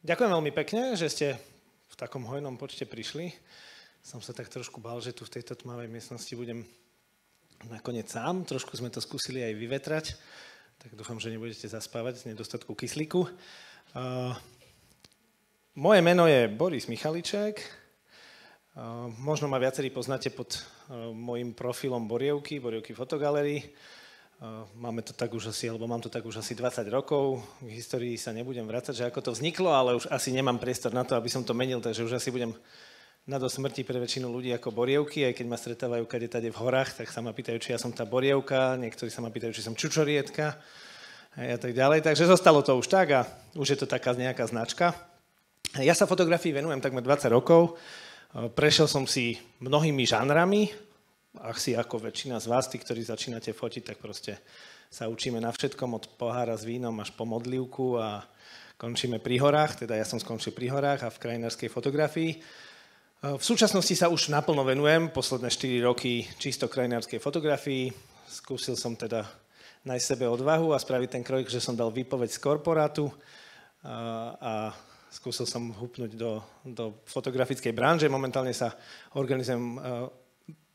Ďakujem veľmi pekne, že ste v takom hojnom počte prišli. Som sa tak trošku bál, že tu v tejto tmavej miestnosti budem nakoniec sám. Trošku sme to skúsili aj vyvetrať, tak dúfam, že nebudete zaspávať z nedostatku kyslíku. Moje meno je Boris Michaliček. Možno ma viacerí poznáte pod mojím profilom Borievky Fotogalerii. Máme to tak už asi, alebo mám to tak už asi 20 rokov. V histórii sa nebudem vracať, že ako to vzniklo, ale už asi nemám priestor na to, aby som to menil, takže už asi budem na do smrti pre väčšinu ľudí ako Borievky, aj keď ma stretávajú kade-tade v horách, tak sa ma pýtajú, či ja som tá Borievka, niektorí sa ma pýtajú, či som Čučorietka a tak ďalej. Takže zostalo to už tak a už je to taká nejaká značka. Ja sa fotografii venujem takmer 20 rokov. Prešiel som si mnohými žánrami. Asi ako väčšina z vás, tí, ktorí začínate fotiť, tak proste sa učíme na všetkom, od pohára s vínom až po modlivku a končíme pri horách, teda ja som skončil pri horách a v krajinárskej fotografii. V súčasnosti sa už naplno venujem, posledné 4 roky čisto krajinárskej fotografii. Skúsil som teda nájsť sebe odvahu a spraviť ten krok, že som dal výpoveď z korporátu a skúsil som hupnúť do fotografickej branže. Momentálne sa organizujem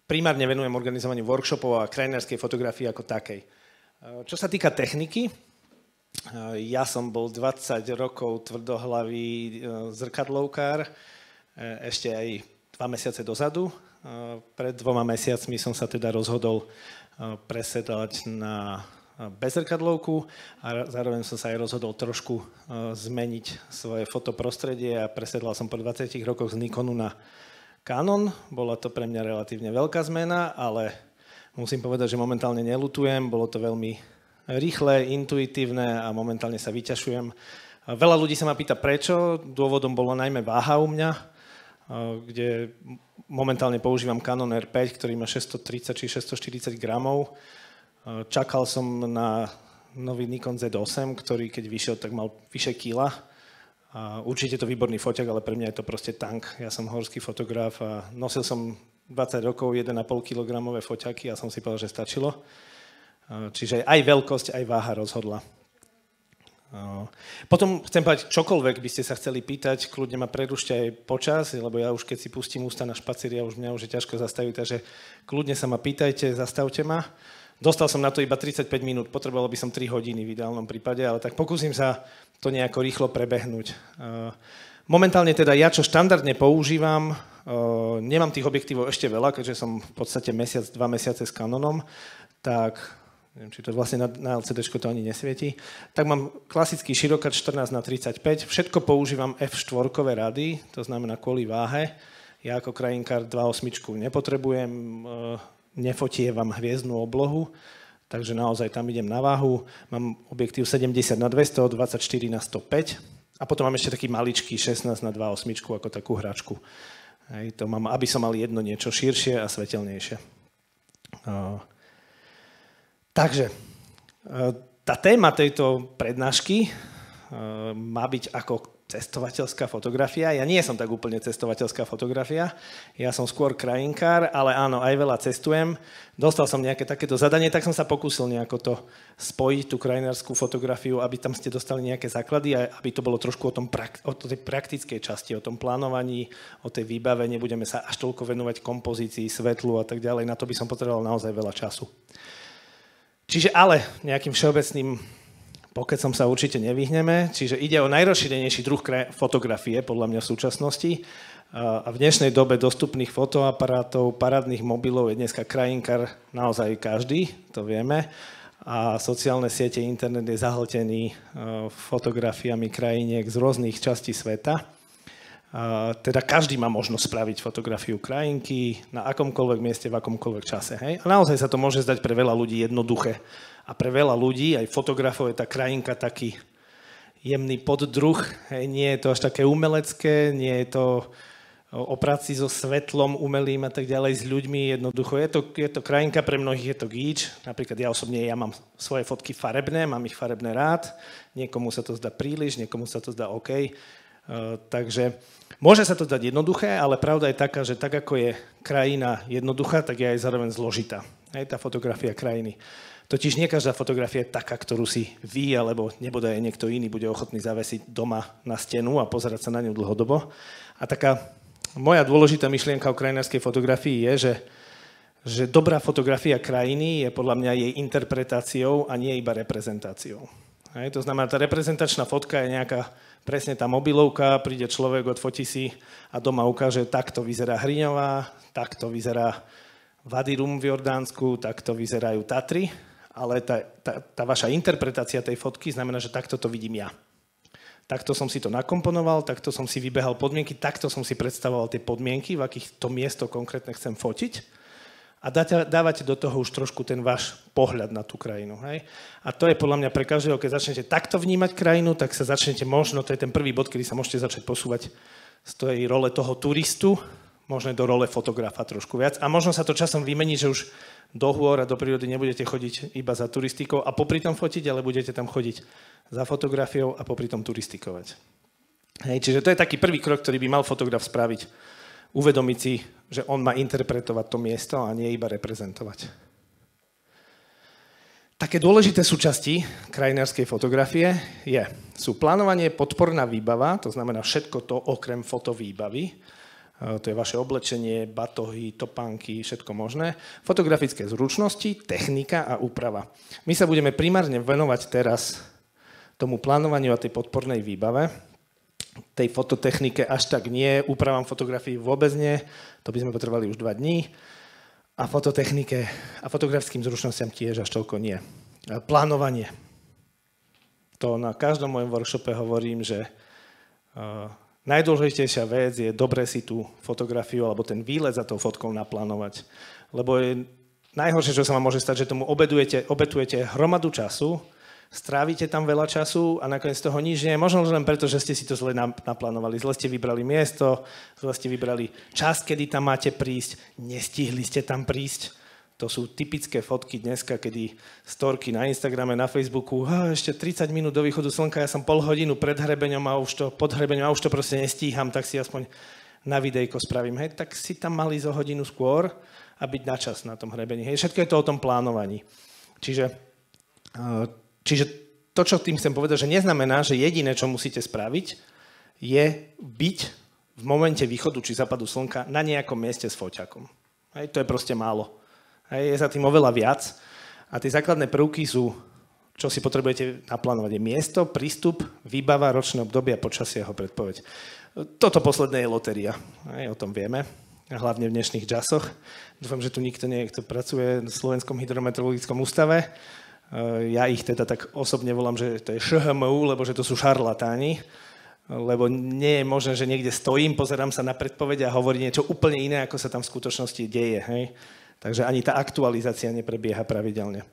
primárne venujem organizovaniu workshopov a krajinárskej fotografii ako takej. Čo sa týka techniky, ja som bol 20 rokov tvrdohlavý zrkadlovkár, ešte aj 2 mesiace dozadu. Pred 2 mesiacmi som sa teda rozhodol presedlať na bezzrkadlovku a zároveň som sa aj rozhodol trošku zmeniť svoje fotoprostredie a presedlal som po 20 rokoch z Nikonu na Canon. Bola to pre mňa relatívne veľká zmena, ale musím povedať, že momentálne neľutujem. Bolo to veľmi rýchle, intuitívne a momentálne sa vyťažujem. Veľa ľudí sa ma pýta prečo. Dôvodom bolo najmä váha u mňa, kde momentálne používam Canon R5, ktorý má 630 či 640 gramov. Čakal som na nový Nikon Z8, ktorý keď vyšiel, tak mal vyše kila. A určite je to výborný foťak, ale pre mňa je to proste tank. Ja som horský fotograf a nosil som 20 rokov 1,5 kg foťaky a som si povedal, že stačilo. Čiže aj veľkosť, aj váha rozhodla. Potom chcem povedať, čokoľvek by ste sa chceli pýtať, kľudne ma prerušte aj počas, lebo ja už keď si pustím ústa na špacíri, mňa už je ťažko zastaviť, takže kľudne sa ma pýtajte, zastavte ma. Dostal som na to iba 35 minút, potreboval by som 3 hodiny v ideálnom prípade, ale tak pokúsim sa to nejako rýchlo prebehnúť. Momentálne teda ja, čo štandardne používam, nemám tých objektívov ešte veľa, keďže som v podstate 1-2 mesiace s Canonom, tak neviem, či to vlastne na LCDčko to ani nesvieti, tak mám klasický širokat 14x35, všetko používam f4 rady, to znamená kvôli váhe. Ja ako krajinkár 2.8 nepotrebujem, nefotievam hviezdnu oblohu, takže naozaj tam idem na váhu. Mám objektív 70x200, 24x105 a potom mám ešte taký maličký 16x2.8 ako takú hračku. Hej, to mám, aby som mal jedno niečo širšie a svetelnejšie. Takže tá téma tejto prednášky má byť ako cestovateľská fotografia. Ja nie som tak úplne cestovateľská fotografia, ja som skôr krajinkár, ale áno, aj veľa cestujem. Dostal som nejaké takéto zadanie, tak som sa pokúsil nejako to spojiť, tú krajinárskú fotografiu, aby tam ste dostali nejaké základy a aby to bolo trošku o tej praktickej časti, o tom plánovaní, o tej výbave. Nebudeme sa až toľko venovať kompozícii, svetlu a tak ďalej. Na to by som potreboval naozaj veľa času. Čiže ale nejakým všeobecným pokecom sa určite nevyhneme. Čiže ide o najrozšírenejší druh fotografie, podľa mňa v súčasnosti. A v dnešnej dobe dostupných fotoaparátov, parádnych mobilov je dneska krajinkár naozaj každý, to vieme. A sociálne siete, internet je zahltený fotografiami krajiniek z rôznych častí sveta. Teda každý má možnosť spraviť fotografiu krajinky na akomkoľvek mieste, v akomkoľvek čase. Hej? A naozaj sa to môže zdať pre veľa ľudí jednoduché. A pre veľa ľudí, aj fotografov, je tá krajinka taký jemný poddruh. Hej? Nie je to až také umelecké, nie je to o práci so svetlom umelým a tak ďalej, s ľuďmi. Jednoducho je to krajinka, pre mnohých je to gíč. Napríklad ja osobne, ja mám svoje fotky farebné, mám ich farebné rád. Niekomu sa to zdá príliš, niekomu sa to zdá OK. Takže môže sa to dať jednoduché, ale pravda je taká, že tak ako je krajina jednoduchá, tak je aj zároveň zložitá. Hej, tá fotografia krajiny. Totiž nie každá fotografia je taká, ktorú si vy, alebo nebodaj niekto iný bude ochotný zavesiť doma na stenu a pozerať sa na ňu dlhodobo. A taká moja dôležitá myšlienka o krajinárskej fotografii je, že dobrá fotografia krajiny je podľa mňa jej interpretáciou a nie iba reprezentáciou. Hej, to znamená, tá reprezentačná fotka je nejaká presne tá mobilovka, príde človek, odfotí si a doma ukáže, takto vyzerá Hriňová, takto vyzerá Vadirum v Jordánsku, takto vyzerajú Tatry, ale tá vaša interpretácia tej fotky znamená, že takto to vidím ja. Takto som si to nakomponoval, takto som si vybehal podmienky, takto som si predstavoval tie podmienky, v akých to miesto konkrétne chcem fotiť a dávate do toho už trošku ten váš pohľad na tú krajinu. Hej? A to je podľa mňa pre každého, keď začnete takto vnímať krajinu, tak sa začnete možno, to je ten prvý bod, kedy sa môžete začať posúvať z tej role toho turistu, možno do role fotografa trošku viac. A možno sa to časom vymení, že už do hôr a do prírody nebudete chodiť iba za turistikou a popri tom fotiť, ale budete tam chodiť za fotografiou a popri tom turistikovať. Hej, čiže to je taký prvý krok, ktorý by mal fotograf spraviť. Uvedomiť si, že on má interpretovať to miesto a nie iba reprezentovať. Také dôležité súčasti krajinárskej fotografie sú plánovanie, podporná výbava, to znamená všetko to okrem fotovýbavy. To je vaše oblečenie, batohy, topánky, všetko možné. Fotografické zručnosti, technika a úprava. My sa budeme primárne venovať teraz tomu plánovaniu a tej podpornej výbave. Tej fototechnike až tak nie, úpravám fotografií vôbec nie, to by sme potrebovali už 2 dní. A fototechnike a fotografickým zručnostiam tiež až toľko nie. Plánovanie. To na každom mojom workshope hovorím, že najdôležitejšia vec je dobre si tú fotografiu alebo ten výlet za tou fotkou naplánovať. Lebo je najhoršie, čo sa vám môže stať, že tomu obetujete hromadu času, strávite tam veľa času a nakoniec z toho nič nie je. Možno len preto, že ste si to zle naplánovali. Zle ste vybrali miesto, zle ste vybrali čas, kedy tam máte prísť, nestihli ste tam prísť. To sú typické fotky dneska, kedy storky na Instagrame, na Facebooku, ešte 30 minút do východu slnka, ja som pol hodinu pred hrebeňom a pod hrebeňom a už to proste nestíham, tak si aspoň na videjko spravím. Hej, tak si tam mali zo hodinu skôr a byť na čas na tom hrebení. Hej, všetko je to o tom plánovaní. Čiže to, čo tým chcem povedať, že neznamená, že jediné, čo musíte spraviť, je byť v momente východu či západu slnka na nejakom mieste s foťakom. Hej, to je proste málo. Je za tým oveľa viac a tie základné prvky sú, čo si potrebujete naplánovať, je miesto, prístup, výbava, ročné obdobie a počasie jeho predpoveď. Toto posledné je lotéria, o tom vieme, hlavne v dnešných časoch. Dúfam, že tu nikto nie, kto pracuje v Slovenskom hydrometeorologickom ústave. Ja ich teda tak osobne volám, že to je ŠHMU, lebo že to sú šarlatáni, lebo nie je možné, že niekde stojím, pozerám sa na predpoveď a hovorí niečo úplne iné, ako sa tam v skutočnosti deje, hej. Takže ani tá aktualizácia neprebieha pravidelne.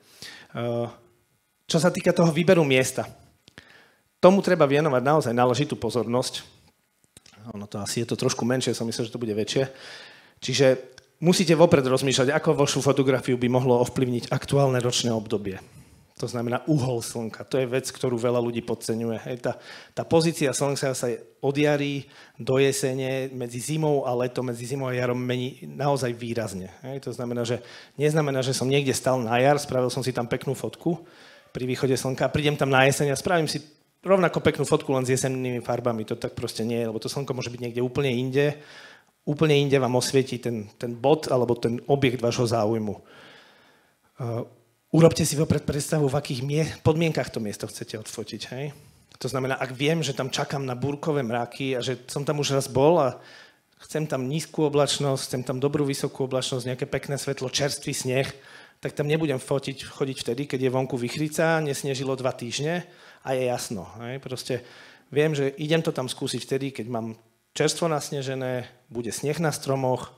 Čo sa týka toho výberu miesta, tomu treba venovať naozaj náležitú pozornosť. Ono to asi je to trošku menšie, som myslel, že to bude väčšie. Čiže musíte vopred rozmýšľať, ako vašu fotografiu by mohlo ovplyvniť aktuálne ročné obdobie. To znamená uhol slnka. To je vec, ktorú veľa ľudí podceňuje. Hej, tá pozícia slnka sa od jary do jesene, medzi zimou a letom, medzi zimou a jarom mení naozaj výrazne. Hej, to znamená, že som niekde stal na jar, spravil som si tam peknú fotku pri východe slnka, prídem tam na jeseň a spravím si rovnako peknú fotku len s jesennými farbami. To tak proste nie je, lebo to slnko môže byť niekde úplne inde. Úplne inde vám osvietí ten bod alebo ten objekt vášho záujmu. Urobte si vopred predstavu, v akých podmienkach to miesto chcete odfotiť. Hej? To znamená, ak viem, že tam čakám na búrkové mraky a že som tam už raz bol a chcem tam nízku oblačnosť, chcem tam dobrú vysokú oblačnosť, nejaké pekné svetlo, čerstvý sneh, tak tam nebudem chodiť vtedy, keď je vonku vychrica, nesnežilo 2 týždne a je jasno. Hej? Proste viem, že idem to tam skúsiť vtedy, keď mám čerstvo nasnežené, bude sneh na stromoch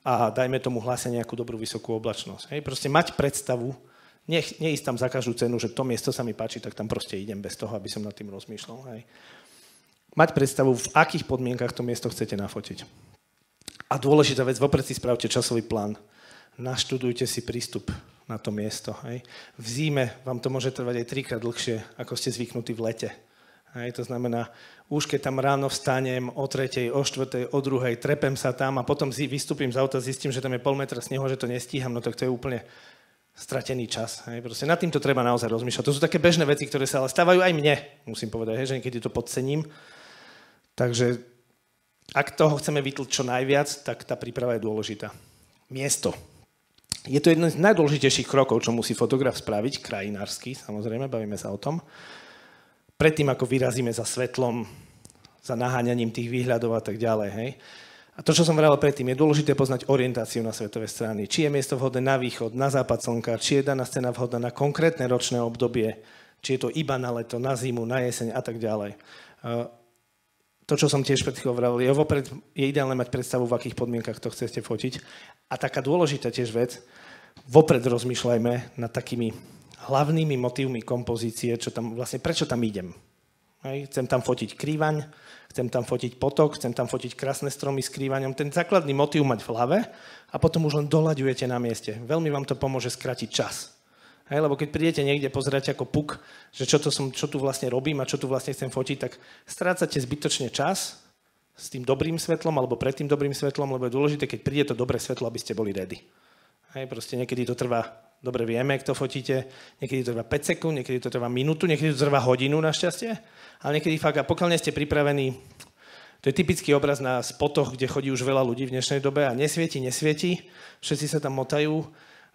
a dajme tomu hlásia nejakú dobrú vysokú oblačnosť. Hej? Proste mať predstavu, neísť tam za každú cenu, že to miesto sa mi páči, tak tam proste idem bez toho, aby som nad tým rozmýšľal. Hej. Mať predstavu, v akých podmienkach to miesto chcete nafotiť. A dôležitá vec, vopred si spravte časový plán. Naštudujte si prístup na to miesto. Hej. V zime vám to môže trvať aj 3-krát dlhšie, ako ste zvyknutí v lete. Hej, to znamená, už keď tam ráno vstanem o 3, o 4, o 2, trepem sa tam a potom vystúpim z auta, zistím, že tam je pol metra snehu, že to nestíham, no tak to je úplne stratený čas. Hej. Proste nad týmto treba naozaj rozmýšľať. To sú také bežné veci, ktoré sa ale stávajú aj mne, musím povedať, hej, že niekedy to podcením. Takže ak toho chceme vytlť čo najviac, tak tá príprava je dôležitá. Miesto. Je to jeden z najdôležitejších krokov, čo musí fotograf spraviť, krajinársky, samozrejme, bavíme sa o tom. Predtým, ako vyrazíme za svetlom, za naháňaním tých výhľadov a tak ďalej. Hej. A to, čo som vravel predtým, je dôležité poznať orientáciu na svetové strany. Či je miesto vhodné na východ, na západ slnka, či je daná scéna vhodná na konkrétne ročné obdobie, či je to iba na leto, na zimu, na jeseň a tak ďalej. To, čo som tiež pred chvíľou vravel, je ideálne mať predstavu, v akých podmienkach to chcete fotiť. A taká dôležitá tiež vec, vopred rozmýšľajme nad takými hlavnými motívmi kompozície, prečo tam idem. Hej, chcem tam fotiť krývaň, chcem tam fotiť potok, chcem tam fotiť krásne stromy s krývaňom. Ten základný motív mať v hlave a potom už len doľaďujete na mieste. Veľmi vám to pomôže skrátiť čas. Hej, lebo keď prídete niekde pozerať ako puk, že čo tu vlastne robím a čo tu vlastne chcem fotiť, tak strácate zbytočne čas s tým dobrým svetlom alebo pred tým dobrým svetlom, lebo je dôležité, keď príde to dobré svetlo, aby ste boli ready. Hej, proste niekedy to trvá, dobre vieme, kto fotíte, niekedy to trvá 5 sekúnd, niekedy to trvá minútu, niekedy to trvá hodinu našťastie, ale niekedy fakt, a pokiaľ nie ste pripravení, to je typický obraz na spotoch, kde chodí už veľa ľudí v dnešnej dobe a nesvieti, všetci sa tam motajú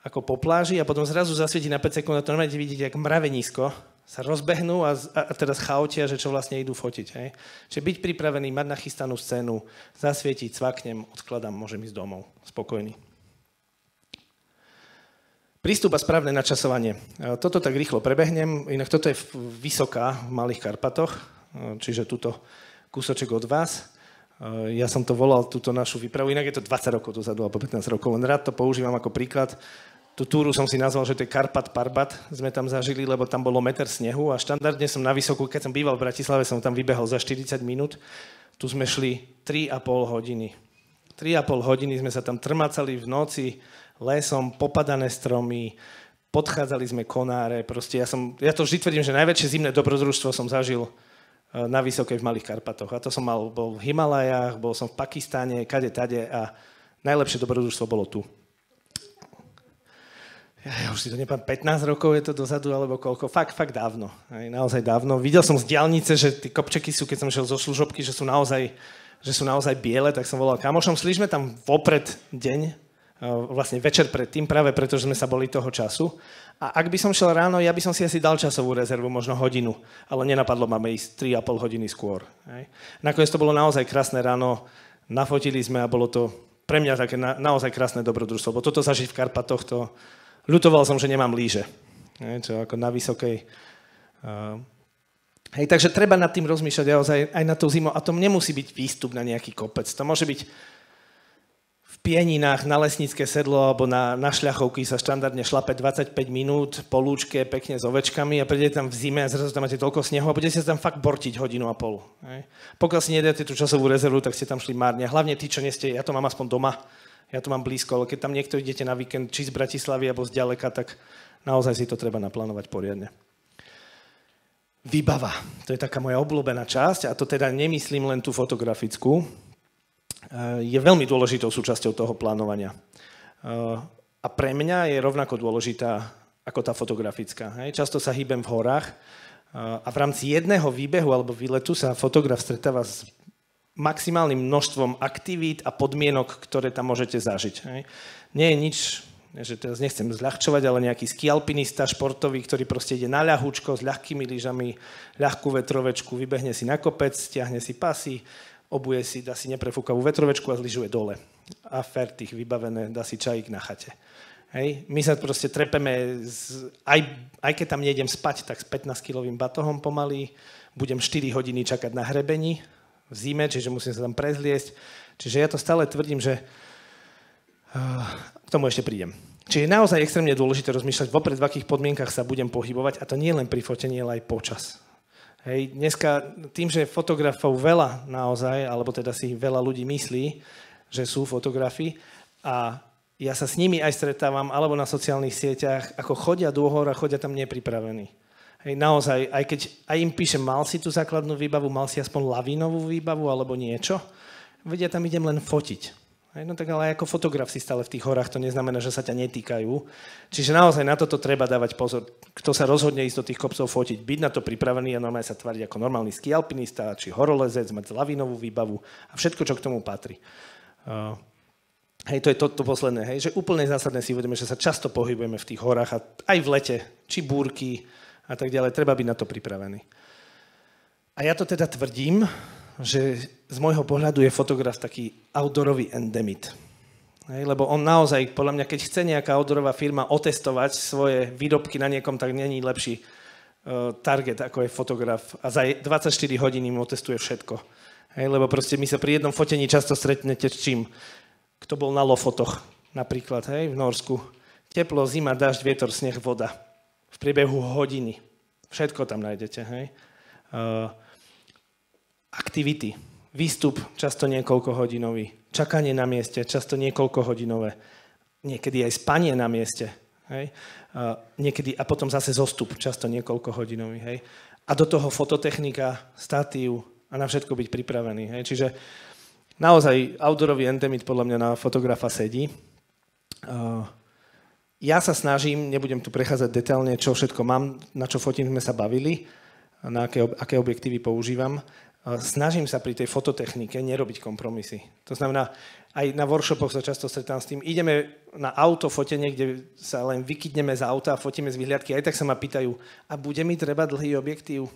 ako po pláži a potom zrazu zasvieti na 5 sekúnd a to normálne vidíte, jak mravenisko sa rozbehnú a teraz chaotia, že čo vlastne idú fotiť. Hej. Čiže byť pripravený, mať nachystanú scénu, zasvietiť, cvaknem, odkladám, môžem ísť domov, spokojný. Prístup a správne načasovanie. Toto tak rýchlo prebehnem, inak toto je Vysoká v Malých Karpatoch, čiže tuto kúsoček od vás. Ja som to volal, túto našu výpravu, inak je to 20 rokov dozadu, alebo 15 rokov, len rád to používam ako príklad. Tú túru som si nazval, že to je Karpat Parbat, sme tam zažili, lebo tam bolo meter snehu a štandardne som na Vysokú, keď som býval v Bratislave, som tam vybehol za 40 minút, tu sme šli 3,5 hodiny. 3,5 hodiny sme sa tam trmácali v noci, lesom, popadané stromy, podchádzali sme konáre, proste ja to vždy tvrdím, že najväčšie zimné dobrodružstvo som zažil na Vysokej v Malých Karpatoch. A to som bol v Himalajách, bol som v Pakistáne, kade tade a najlepšie dobrodružstvo bolo tu. Ja už si to nepamätám, 15 rokov je to dozadu, alebo koľko, fakt dávno, aj naozaj dávno. Videl som z diaľnice, že tie kopčeky sú, keď som šiel zo služobky, že sú naozaj biele, tak som volal kamošom, šli sme tam vopred deň, vlastne večer predtým, práve preto, že sme sa boli toho času. A ak by som šiel ráno, ja by som si asi dal časovú rezervu, možno hodinu, ale nenapadlo ma ísť 3,5 hodiny skôr. Hej. Nakoniec to bolo naozaj krásne ráno, nafotili sme a bolo to pre mňa také naozaj krásne dobrodružstvo. Bo toto zažiť v Karpatoch, to ľutoval som, že nemám lyže. Čo ako na Vysokej. Hej, takže treba nad tým rozmýšľať aj na tú zimu. A to nemusí byť výstup na nejaký kopec. To môže byť v Pieninách na lesnícke sedlo alebo na šľachovky sa štandardne šlape 25 minút po lúčke pekne s ovečkami a prídete tam v zime a zrazu tam máte toľko snehu a budete sa tam fakt bortiť 1,5 hodiny. Hej. Pokiaľ si nedáte tú časovú rezervu, tak ste tam šli márne. Hlavne tí, čo nie ste, ja to mám aspoň doma, ja to mám blízko, ale keď tam niekto idete na víkend, či z Bratislavy alebo z ďaleka, tak naozaj si to treba naplánovať poriadne. Výbava. To je taká moja obľúbená časť a to teda nemyslím len tú fotografickú. Je veľmi dôležitou súčasťou toho plánovania. A pre mňa je rovnako dôležitá ako tá fotografická. Často sa hýbem v horách a v rámci jedného výbehu alebo výletu sa fotograf stretáva s maximálnym množstvom aktivít a podmienok, ktoré tam môžete zažiť. Nie je nič, že teraz nechcem zľahčovať, ale nejaký skialpinista športový, ktorý proste ide na ľahúčko s ľahkými lyžami, ľahkú vetrovečku, vybehne si na kopec, stiahne si pasy, obuje si, dá si neprefúkavú vetrovečku a zlyžuje dole. A fertich, vybavené, dá si čajík na chate. Hej. My sa proste trepeme, aj keď tam nejdem spať, tak s 15-kilovým batohom pomaly, budem 4 hodiny čakať na hrebení v zime, čiže musím sa tam prezliesť. Čiže ja to stále tvrdím, že k tomu ešte prídem. Čiže je naozaj extrémne dôležité rozmýšľať vopred, v akých podmienkach sa budem pohybovať, a to nie len pri fotení, ale aj počas. Hej, dneska tým, že fotografov veľa naozaj, alebo teda si veľa ľudí myslí, že sú fotografi a ja sa s nimi aj stretávam, alebo na sociálnych sieťach, ako chodia do hor a chodia tam nepripravení. Hej, naozaj, aj keď aj im píšem, mal si tú základnú výbavu, mal si aspoň lavínovú výbavu alebo niečo, vedia, tam idem len fotiť. Hej, no tak ale ako fotograf si stále v tých horách, to neznamená, že sa ťa netýkajú. Čiže naozaj na toto treba dávať pozor. Kto sa rozhodne ísť do tých kopcov fotiť, byť na to pripravený a normálne sa tvariť ako normálny skialpinista, či horolezec, mať lavínovú výbavu a všetko, čo k tomu patrí. Hej, to je to posledné, hej, že úplne zásadné si uvedome, že sa často pohybujeme v tých horách a aj v lete, či búrky a tak ďalej, treba byť na to pripravený. A ja to teda tvrdím, že z môjho pohľadu je fotograf taký outdoorový endemit. Hej, lebo on naozaj, podľa mňa, keď chce nejaká outdoorová firma otestovať svoje výrobky na niekom, tak není lepší target, ako je fotograf. A za 24 hodín im otestuje všetko. Hej, lebo proste my sa pri jednom fotení často stretnete s čím? Kto bol na Lofotoch napríklad, hej, v Norsku. Teplo, zima, dážď, vietor, sneh, voda. V priebehu hodiny. Všetko tam nájdete, hej. Aktivity. Výstup, často niekoľkohodinový. Čakanie na mieste, často niekoľkohodinové. Niekedy aj spanie na mieste, hej. Niekedy, a potom zase zostup, často niekoľkohodinový, hej. A do toho fototechnika, statív a na všetko byť pripravený, hej. Čiže naozaj outdoorový endemit podľa mňa na fotografa sedí. Ja sa snažím, nebudem tu prechádzať detailne, čo všetko mám, na čo fotím sme sa bavili, na aké objektívy používam. Snažím sa pri tej fototechnike nerobiť kompromisy. To znamená, aj na workshopoch sa často stretám s tým, ideme na auto fotenie, kde sa len vykydneme z auta a fotíme z vyhliadky, aj tak sa ma pýtajú, a bude mi treba dlhý objektív?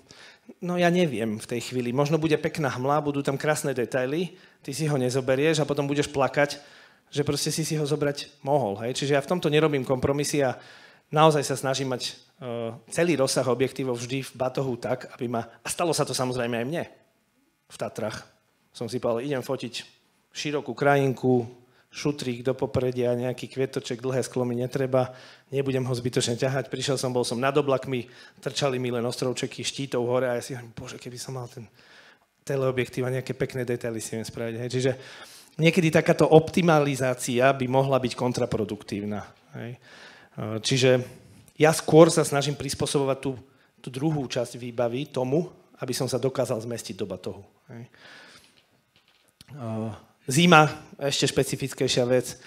No ja neviem v tej chvíli. Možno bude pekná hmla, budú tam krásne detaily, ty si ho nezoberieš a potom budeš plakať, že proste si ho zobrať mohol. Hej? Čiže ja v tomto nerobím kompromisy a naozaj sa snažím mať celý rozsah objektívov vždy v batohu tak, aby ma... A stalo sa to samozrejme aj mne v Tatrach. Som si povedal, idem fotiť širokú krajinku, šutrík do popredia, nejaký kvietoček, dlhé sklo mi netreba, nebudem ho zbytočne ťahať. Prišiel som, bol som nad oblakmi, trčali mi len ostrovčeky štítov hore a ja si hovorím, bože, keby som mal ten teleobjektív a nejaké pekné detaily si viem spraviť. Hej. Čiže niekedy takáto optimalizácia by mohla byť kontraproduktívna. Hej. Čiže ja skôr sa snažím prispôsobovať tú druhú časť výbavy tomu, aby som sa dokázal zmestiť do batohu. Hej. Zima, ešte špecifickejšia vec.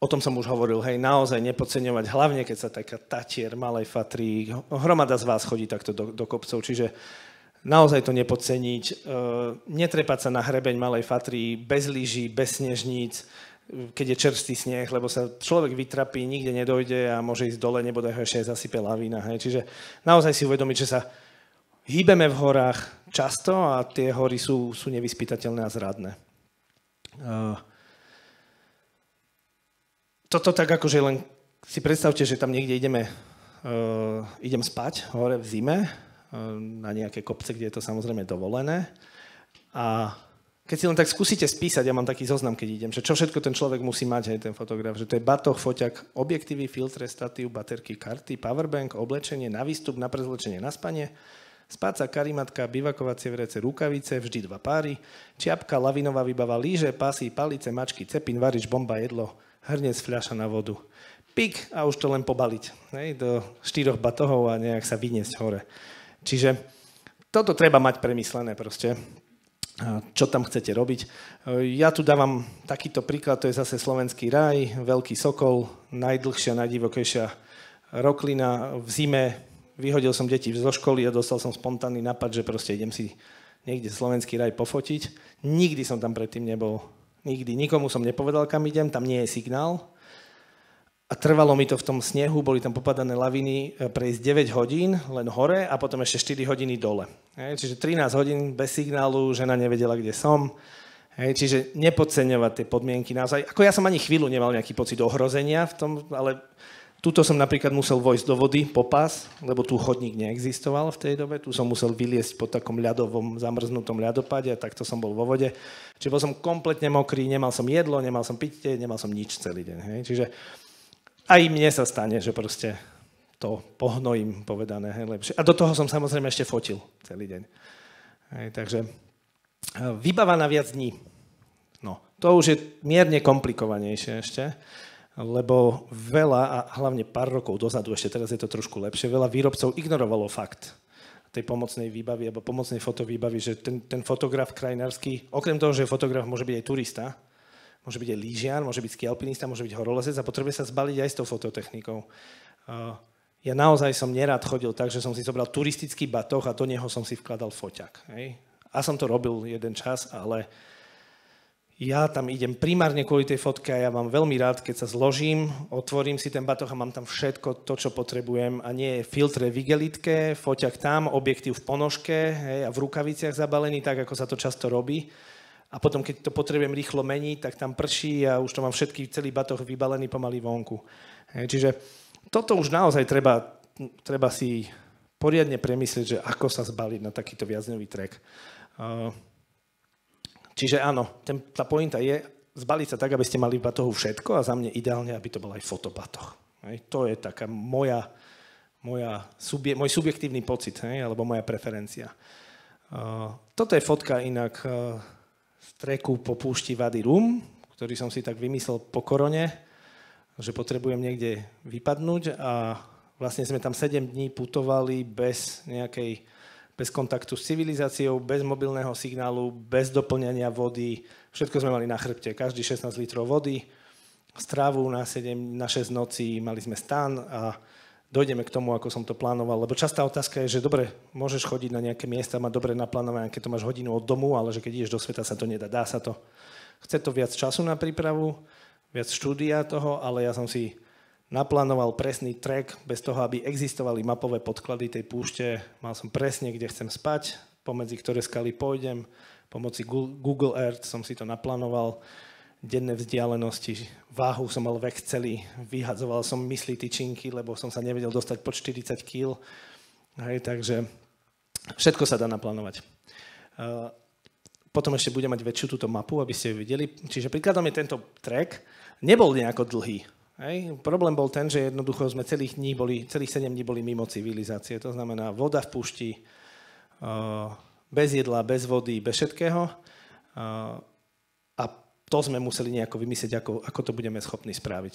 O tom som už hovoril, hej, naozaj nepodceňovať, hlavne keď sa taká Tatier, Malej Fatry, hromada z vás chodí takto do kopcov, čiže naozaj to nepodceniť, netrepať sa na hrebeň Malej Fatry bez lyží, bez snežníc, keď je čerstvý sneh, lebo sa človek vytrapí, nikde nedojde a môže ísť dole, nebodaj ho ešte aj zasype lavína. Hej. Čiže naozaj si uvedomiť, že sa hýbeme v horách často a tie hory sú nevyspytateľné a zradné. Toto tak akože len si predstavte, že tam niekde idem spať hore v zime, na nejaké kopce, kde je to samozrejme dovolené. A keď si len tak skúsite spísať, ja mám taký zoznam, keď idem, že čo všetko ten človek musí mať, hej, ten fotograf, že to je batoh, foťak, objektívy, filtre, statív, baterky, karty, powerbank, oblečenie, na výstup, na prezlečenie, na spanie, spáca, karimatka, bivakovacie vrece, rukavice, vždy 2 páry, čiapka, lavinová výbava, lyže, pasy, palice, mačky, cepín, varič, bomba, jedlo, hrniec, fľaša na vodu. Pik a už to len pobaliť, hej, do 4 batohov a nejak sa vyniesť hore. Čiže toto treba mať premyslené proste, čo tam chcete robiť. Ja tu dávam takýto príklad, to je zase Slovenský raj, Veľký Sokol, najdlhšia, najdivokejšia roklina v zime. Vyhodil som deti zo školy a dostal som spontánny nápad, že proste idem si niekde Slovenský raj pofotiť. Nikdy som tam predtým nebol. Nikdy. Nikomu som nepovedal, kam idem, tam nie je signál. A trvalo mi to v tom snehu, boli tam popadané laviny, prejsť 9 hodín len hore a potom ešte 4 hodiny dole. Čiže 13 hodín bez signálu, žena nevedela, kde som. Čiže nepodceňovať tie podmienky naozaj. Ako ja som ani chvíľu nemal nejaký pocit ohrozenia v tom, ale tuto som napríklad musel vojsť do vody po pás, lebo tu chodník neexistoval v tej dobe. Tu som musel vyliesť po takom ľadovom, zamrznutom ľadopade a takto som bol vo vode. Čiže bol som kompletne mokrý, nemal som jedlo, nemal som pitie, nemal som nič celý deň. Čiže aj mne sa stane, že proste to pohnojím povedané, lepšie. A do toho som samozrejme ešte fotil celý deň. Takže výbava na viac dní. No, to už je mierne komplikovanejšie ešte. lebo veľa, a hlavne pár rokov dozadu, ešte teraz je to trošku lepšie, veľa výrobcov ignorovalo fakt tej pomocnej výbavy alebo pomocnej fotovýbavy, že ten fotograf krajinársky, okrem toho, že fotograf môže byť aj turista, môže byť aj lyžiar, môže byť skialpinista, môže byť horolezec a potrebuje sa zbaliť aj s tou fototechnikou. Ja naozaj som nerád chodil tak, že som si zobral turistický batoh a do neho som si vkladal foťak. Hej? A som to robil jeden čas, ale ja tam idem primárne kvôli tej fotke a ja mám veľmi rád, keď sa zložím, otvorím si ten batoh a mám tam všetko to, čo potrebujem a nie filtre v igelitke, foťak tam, objektív v ponožke, hej, a v rukaviciach zabalený, tak ako sa to často robí. A potom, keď to potrebujem rýchlo meniť, tak tam prší a už to mám celý batoh vybalený pomaly vonku. Hej, čiže toto už naozaj treba si poriadne premyslieť, že ako sa zbaliť na takýto viacdňový trek. Čiže áno, tá pointa je zbaliť sa tak, aby ste mali v batohu všetko a za mňa ideálne, aby to bol aj fotobatoh. Hej, to je taká môj subjektívny pocit, hej, alebo moja preferencia. Toto je fotka inak z treku po púšti Wadi Rum, ktorý som si tak vymyslel po korone, že potrebujem niekde vypadnúť a vlastne sme tam 7 dní putovali bez kontaktu s civilizáciou, bez mobilného signálu, bez doplňania vody. Všetko sme mali na chrbte, každý 16 litrov vody, strávu na 6 nocí, mali sme stan a dojdeme k tomu, ako som to plánoval. Lebo častá otázka je, že dobre, môžeš chodiť na nejaké miesta, mať dobre naplánované, keď to máš hodinu od domu, ale že keď ideš do sveta, sa to nedá, dá sa to. Chce to viac času na prípravu, viac štúdia toho, ale ja som si naplánoval presný trek, bez toho, aby existovali mapové podklady tej púšte. Mal som presne, kde chcem spať, pomedzi ktoré skaly pôjdem. Pomoci Google Earth som si to naplánoval. Denné vzdialenosti, váhu som mal v Exceli, vyhadzoval som mysli tyčinky, lebo som sa nevedel dostať pod 40 kg. Hej, takže všetko sa dá naplánovať. Potom ešte budem mať väčšiu túto mapu, aby ste ju videli. Čiže príkladom je tento trek. Nebol nejako dlhý. Hej. Problém bol ten, že jednoducho sme celých 7 dní boli mimo civilizácie. To znamená voda v púšti, bez jedla, bez vody, bez všetkého. A to sme museli nejako vymyslieť, ako to budeme schopní spraviť.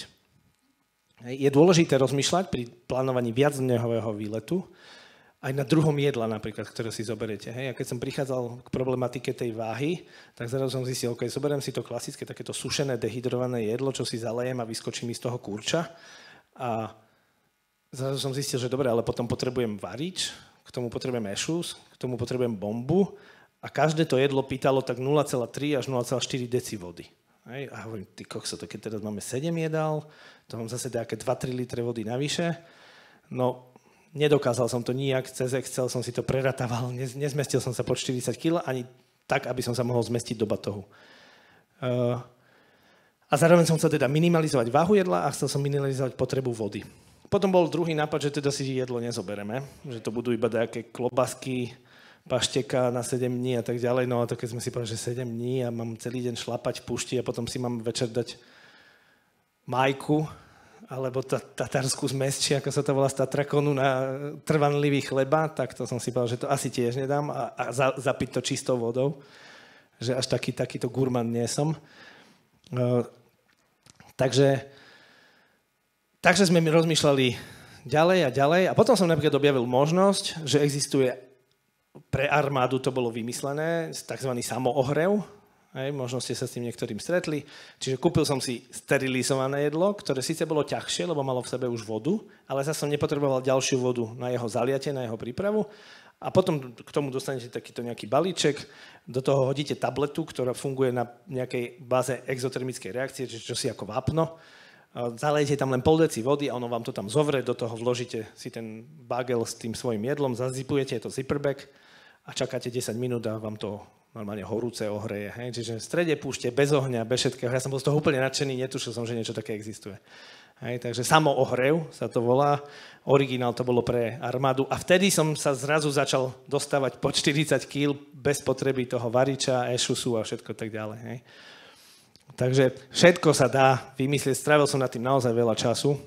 Hej. Je dôležité rozmýšľať pri plánovaní viacdňového výletu aj na druhom jedla napríklad, ktoré si zoberiete. Hej. A keď som prichádzal k problematike tej váhy, tak zrazu som zistil, OK, zoberiem si to klasické, takéto sušené, dehydrované jedlo, čo si zalejem a vyskočí mi z toho kurča. A zrazu som zistil, že dobre, ale potom potrebujem varič, k tomu potrebujem ešus, k tomu potrebujem bombu a každé to jedlo pýtalo tak 0,3 až 0,4 deci vody. Hej. A hovorím, ty kokso, to keď teraz máme 7 jedál, to mám zase nejaké 2-3 litre vody navyše. No, nedokázal som to nijak, cez Excel som si to preratával, nezmestil som sa pod 40 kg, ani tak, aby som sa mohol zmestiť do batohu. A zároveň som chcel teda minimalizovať váhu jedla a chcel som minimalizovať potrebu vody. Potom bol druhý nápad, že teda si jedlo nezobereme, že to budú iba nejaké klobásky, pašteka na 7 dní a tak ďalej. No a to keď sme si povedali, že 7 dní a mám celý deň šlapať v púšti a potom si mám večer dať majku, alebo tatarskú zmes, či ako sa to volá z Tatrakonu na trvanlivý chleba, tak to som si povedal, že to asi tiež nedám a zapiť to čistou vodou, že až takýto gurmán nie som. Takže sme rozmýšľali ďalej a ďalej a potom som napríklad objavil možnosť, že existuje pre armádu, to bolo vymyslené, tzv. Samoohrev. Hej, možno ste sa s tým niektorým stretli. Čiže kúpil som si sterilizované jedlo, ktoré síce bolo ťažšie, lebo malo v sebe už vodu, ale zase som nepotreboval ďalšiu vodu na jeho zaliate, na jeho prípravu. A potom k tomu dostanete takýto nejaký balíček, do toho hodíte tabletu, ktorá funguje na nejakej báze exotermickej reakcie, čiže čosi ako vápno. Zalejete tam len pol deci vody a ono vám to tam zovre, do toho vložíte si ten bagel s tým svojím jedlom, zazipujete, je to zipperback a čakáte 10 minút a vám to normálne horúce ohreje. Hej? Čiže v strede púšte, bez ohňa, bez všetkého. Ja som bol z toho úplne nadšený, netušil som, že niečo také existuje. Hej? Takže samoohrev sa to volá. Originál to bolo pre armádu. A vtedy som sa zrazu začal dostávať pod 40 kg bez potreby toho variča, ešusu a všetko tak ďalej. Hej? Takže všetko sa dá vymyslieť. Strávil som nad tým naozaj veľa času.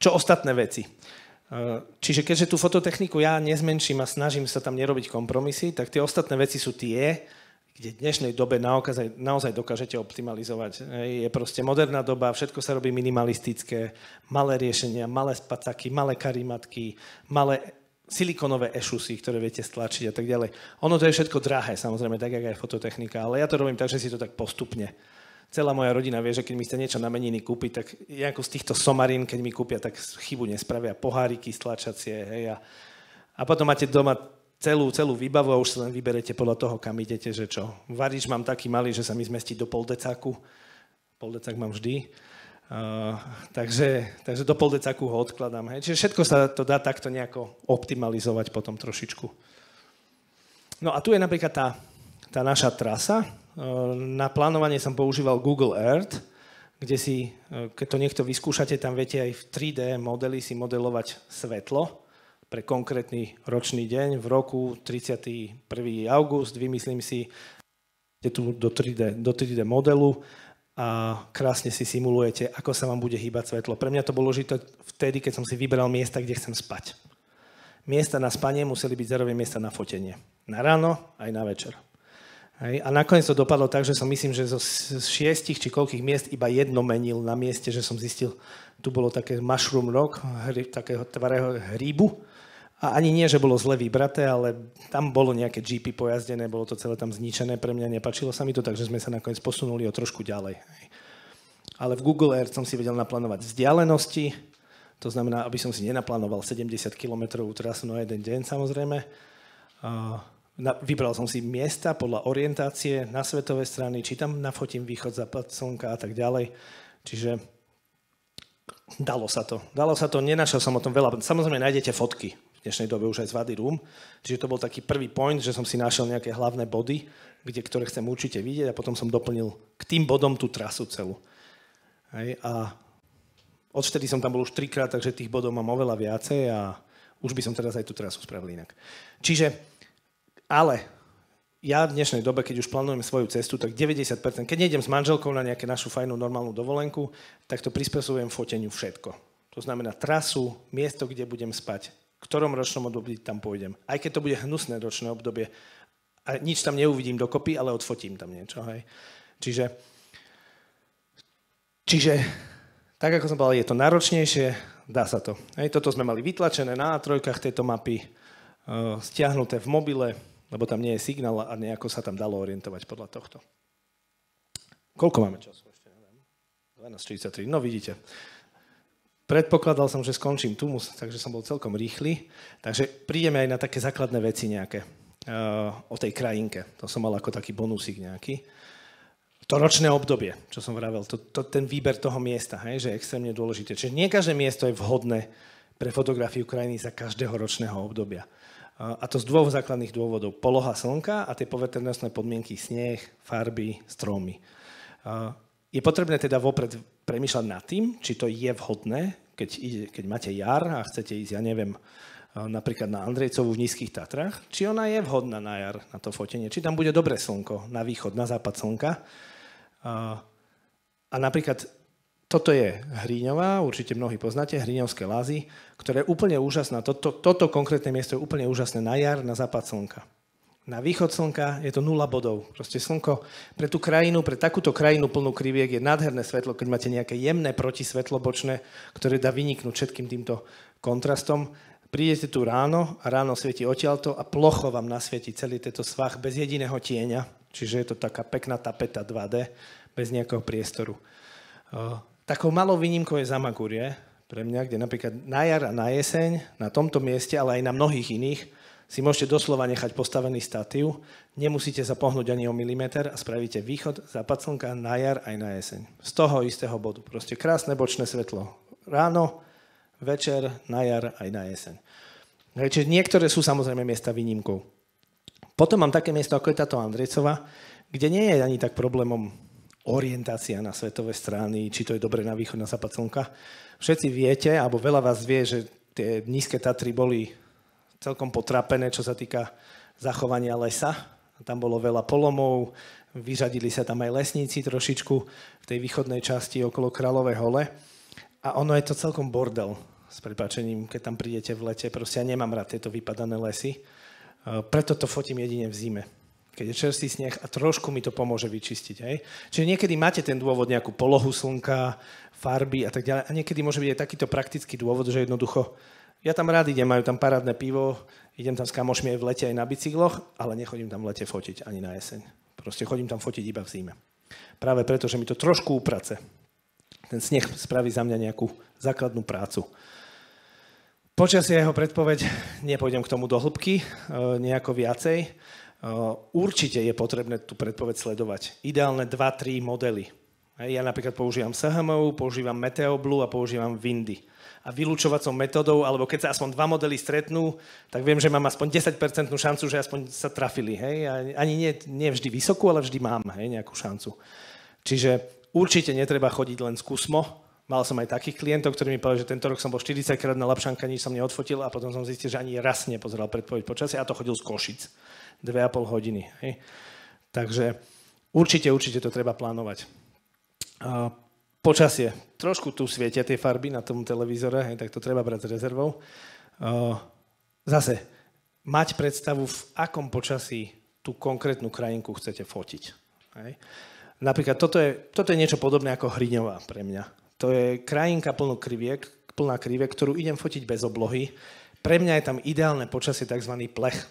Čo ostatné veci? Čiže keďže tú fototechniku ja nezmenším a snažím sa tam nerobiť kompromisy, tak tie ostatné veci sú tie, kde v dnešnej dobe naozaj dokážete optimalizovať. Je proste moderná doba, všetko sa robí minimalistické, malé riešenia, malé spacáky, malé karimatky, malé silikonové ešusy, ktoré viete stlačiť a tak ďalej. Ono to je všetko drahé, samozrejme, tak jak aj fototechnika, ale ja to robím tak, že si to tak postupne. Celá moja rodina vie, že keď mi chce niečo na meniny kúpiť, tak ako z týchto somarín, keď mi kúpia, tak chybu nespravia, poháriky stlačacie, hej, a potom máte doma celú výbavu a už sa len vyberete podľa toho, kam idete, že čo. Varič mám taký malý, že sa mi zmestí do poldecáku. Poldecák mám vždy. Takže do poldecáku ho odkladám. Hej. Čiže všetko sa to dá takto nejako optimalizovať potom trošičku. No a tu je napríklad tá naša trasa. Na plánovanie som používal Google Earth, kde si, keď to niekto vyskúšate, tam viete aj v 3D modely si modelovať svetlo pre konkrétny ročný deň v roku 31. august, vymyslím si, je tu do 3D modelu a krásne si simulujete, ako sa vám bude hýbať svetlo. Pre mňa to bolo dôležité vtedy, keď som si vyberal miesta, kde chcem spať. Miesta na spanie museli byť zároveň miesta na fotenie. Na ráno aj na večer. Hej. A nakoniec to dopadlo tak, že som myslím, že zo 6 či koľkých miest iba jedno menil na mieste, že som zistil, tu bolo také mushroom rock, takého tvarého hríbu. A ani nie, že bolo zle vybraté, ale tam bolo nejaké jeepy pojazdené, bolo to celé tam zničené, pre mňa nepačilo sa mi to, takže sme sa nakoniec posunuli o trošku ďalej. Ale v Google Earth som si vedel naplánovať vzdialenosti, to znamená, aby som si nenaplánoval 70 km trasu na jeden deň, samozrejme. Vybral som si miesta podľa orientácie na svetové strany, či tam nafotím východ, západ slnka a tak ďalej. Čiže dalo sa to, nenašiel som o tom veľa. Samozrejme nájdete fotky. V dnešnej dobe už aj z Vady.rum. Čiže to bol taký prvý point, že som si našiel nejaké hlavné body, ktoré chcem určite vidieť a potom som doplnil k tým bodom tú trasu celú. Hej, a odvtedy som tam bol už 3-krát, takže tých bodov mám oveľa viacej a už by som teraz aj tú trasu spravil inak. Čiže, ale ja v dnešnej dobe, keď už plánujem svoju cestu, tak 90%, keď nejdem s manželkou na nejakú našu fajnú normálnu dovolenku, tak to prispôsobujem foteniu všetko. To znamená trasu, miesto, kde budem spať, v ktorom ročnom období tam pôjdem. Aj keď to bude hnusné ročné obdobie, a nič tam neuvidím dokopy, ale odfotím tam niečo. Hej. Čiže, tak ako som povedal, je to náročnejšie, dá sa to. Hej, toto sme mali vytlačené na A3 tejto mapy, stiahnuté v mobile, lebo tam nie je signál a nejako sa tam dalo orientovať podľa tohto. Koľko máme času? Ešte neviem. 12:43, no vidíte. Predpokladal som, že skončím tu, takže som bol celkom rýchly. Takže prídeme aj na také základné veci nejaké o tej krajinke. To som mal ako taký bonusík nejaký. To ročné obdobie, čo som vravel, ten výber toho miesta, hej, že je extrémne dôležité. Čiže nie každé miesto je vhodné pre fotografiu krajiny za každého ročného obdobia. A to z dvoch základných dôvodov. Poloha slnka a tie poveternostné podmienky, sneh, farby, stromy. Je potrebné teda vopred premýšľať nad tým, či to je vhodné, keď máte jar a chcete ísť, ja neviem, napríklad na Andrejcovú v Nízkych Tatrách, či ona je vhodná na jar, na to fotenie, či tam bude dobré slnko, na východ, na západ slnka. A napríklad toto je Hríňová, určite mnohí poznáte, Hríňovské lázy, ktoré je úplne úžasné, toto konkrétne miesto je úplne úžasné na jar, na západ slnka. Na východ slnka je to 0 bodov. Proste slnko pre tú krajinu, pre takúto krajinu plnú kriviek je nádherné svetlo, keď máte nejaké jemné protisvetlo bočné, ktoré dá vyniknúť všetkým týmto kontrastom. Prídete tu ráno a ráno svieti odtiaľto a plocho vám nasvieti celý tento svah bez jediného tieňa. Čiže je to taká pekná tapeta 2D, bez nejakého priestoru. Takou malou výnimkou je Zamagúrie pre mňa, kde napríklad na jar a na jeseň, na tomto mieste, ale aj na mnohých iných, si môžete doslova nechať postavený statív, nemusíte sa pohnúť ani o milimeter a spravíte východ, západ slnka na jar aj na jeseň. Z toho istého bodu. Proste krásne bočné svetlo. Ráno, večer, na jar aj na jeseň. Čiže niektoré sú samozrejme miesta výnimkou. Potom mám také miesto, ako je táto Andrejcova, kde nie je ani tak problémom orientácia na svetové strany, či to je dobre na východ, na západ slnka. Všetci viete, alebo veľa vás vie, že tie Nízke Tatry boli celkom potrapené, čo sa týka zachovania lesa. Tam bolo veľa polomov, vyřadili sa tam aj lesníci trošičku v tej východnej časti okolo Kráľovej hole. A ono je to celkom bordel, s prepáčením, keď tam prídete v lete. Proste ja nemám rád tieto vypadané lesy. Preto to fotím jedine v zime. keď je čerstvý sneh a trošku mi to pomôže vyčistiť. Hej? Čiže niekedy máte ten dôvod, nejakú polohu slnka, farby a tak ďalej. A niekedy môže byť aj takýto praktický dôvod, že jednoducho, ja tam rád idem, majú tam parádne pivo, idem tam s kamošmi aj v lete, aj na bicykloch, ale nechodím tam v lete fotiť ani na jeseň. Proste chodím tam fotiť iba v zime. Práve preto, že mi to trošku uprace. Ten sneh spraví za mňa nejakú základnú prácu. Počasie jeho predpoveď, nepôjdem k tomu do hĺbky, nejako viacej. Určite je potrebné tú predpoveď sledovať. Ideálne 2-3 modely. Ja napríklad používam SHMU, používam Meteoblu a používam Windy. A vylúčovacou metodou, alebo keď sa aspoň 2 modely stretnú, tak viem, že mám aspoň 10% šancu, že aspoň sa trafili. Hej? Ani nie vždy vysokú, ale vždy mám nejakú šancu. Čiže určite netreba chodiť len skúsmo. Mal som aj takých klientov, ktorí mi povedali, že tento rok som bol 40 krát na Lapšanka, nič som neodfotil a potom som zistil, že ani raz nepozeral predpoveď počasia a to chodil z Košic. 2,5 hodiny. Hej. Takže určite to treba plánovať. Počasie. Trošku tu svietia tie farby na tom televízore, hej, tak to treba brať s rezervou. Zase, mať predstavu, v akom počasí tú konkrétnu krajinku chcete fotiť. Hej. Napríklad toto je niečo podobné ako Hriňová pre mňa. To je krajinka plná kriviek, ktorú idem fotiť bez oblohy. Pre mňa je tam ideálne počasie, tzv. Plech.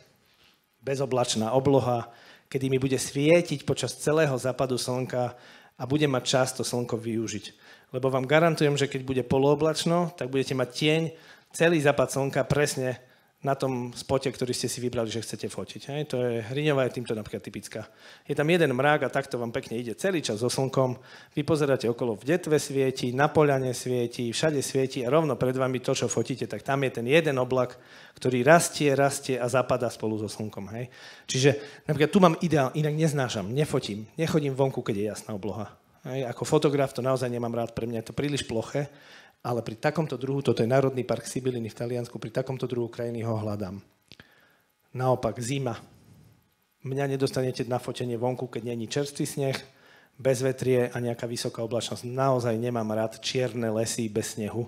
Bezoblačná obloha, kedy mi bude svietiť počas celého západu slnka a budem mať čas to slnko využiť. Lebo vám garantujem, že keď bude polooblačno, tak budete mať tieň celý západ slnka presne na tom spote, ktorý ste si vybrali, že chcete fotiť. Hej? To je Hriňová, je týmto napríklad typická. Je tam jeden mrák a takto vám pekne ide celý čas so slnkom. Vy pozeráte okolo, v detve svieti, na poľane svieti, všade svieti a rovno pred vami to, čo fotíte, tak tam je ten jeden oblak, ktorý rastie a zapadá spolu so slnkom. Hej? Čiže napríklad tu mám ideál, inak neznášam, nefotím, nechodím vonku, keď je jasná obloha. Hej? Ako fotograf to naozaj nemám rád, pre mňa je to príliš ploché. Ale pri takomto druhu, toto je Národný park Sibyliny v Taliansku, pri takomto druhu krajiny ho hľadám. Naopak, zima. Mňa nedostanete na fotenie vonku, keď není čerstvý sneh, bezvetrie a nejaká vysoká oblačnosť. Naozaj nemám rád čierne lesy bez snehu.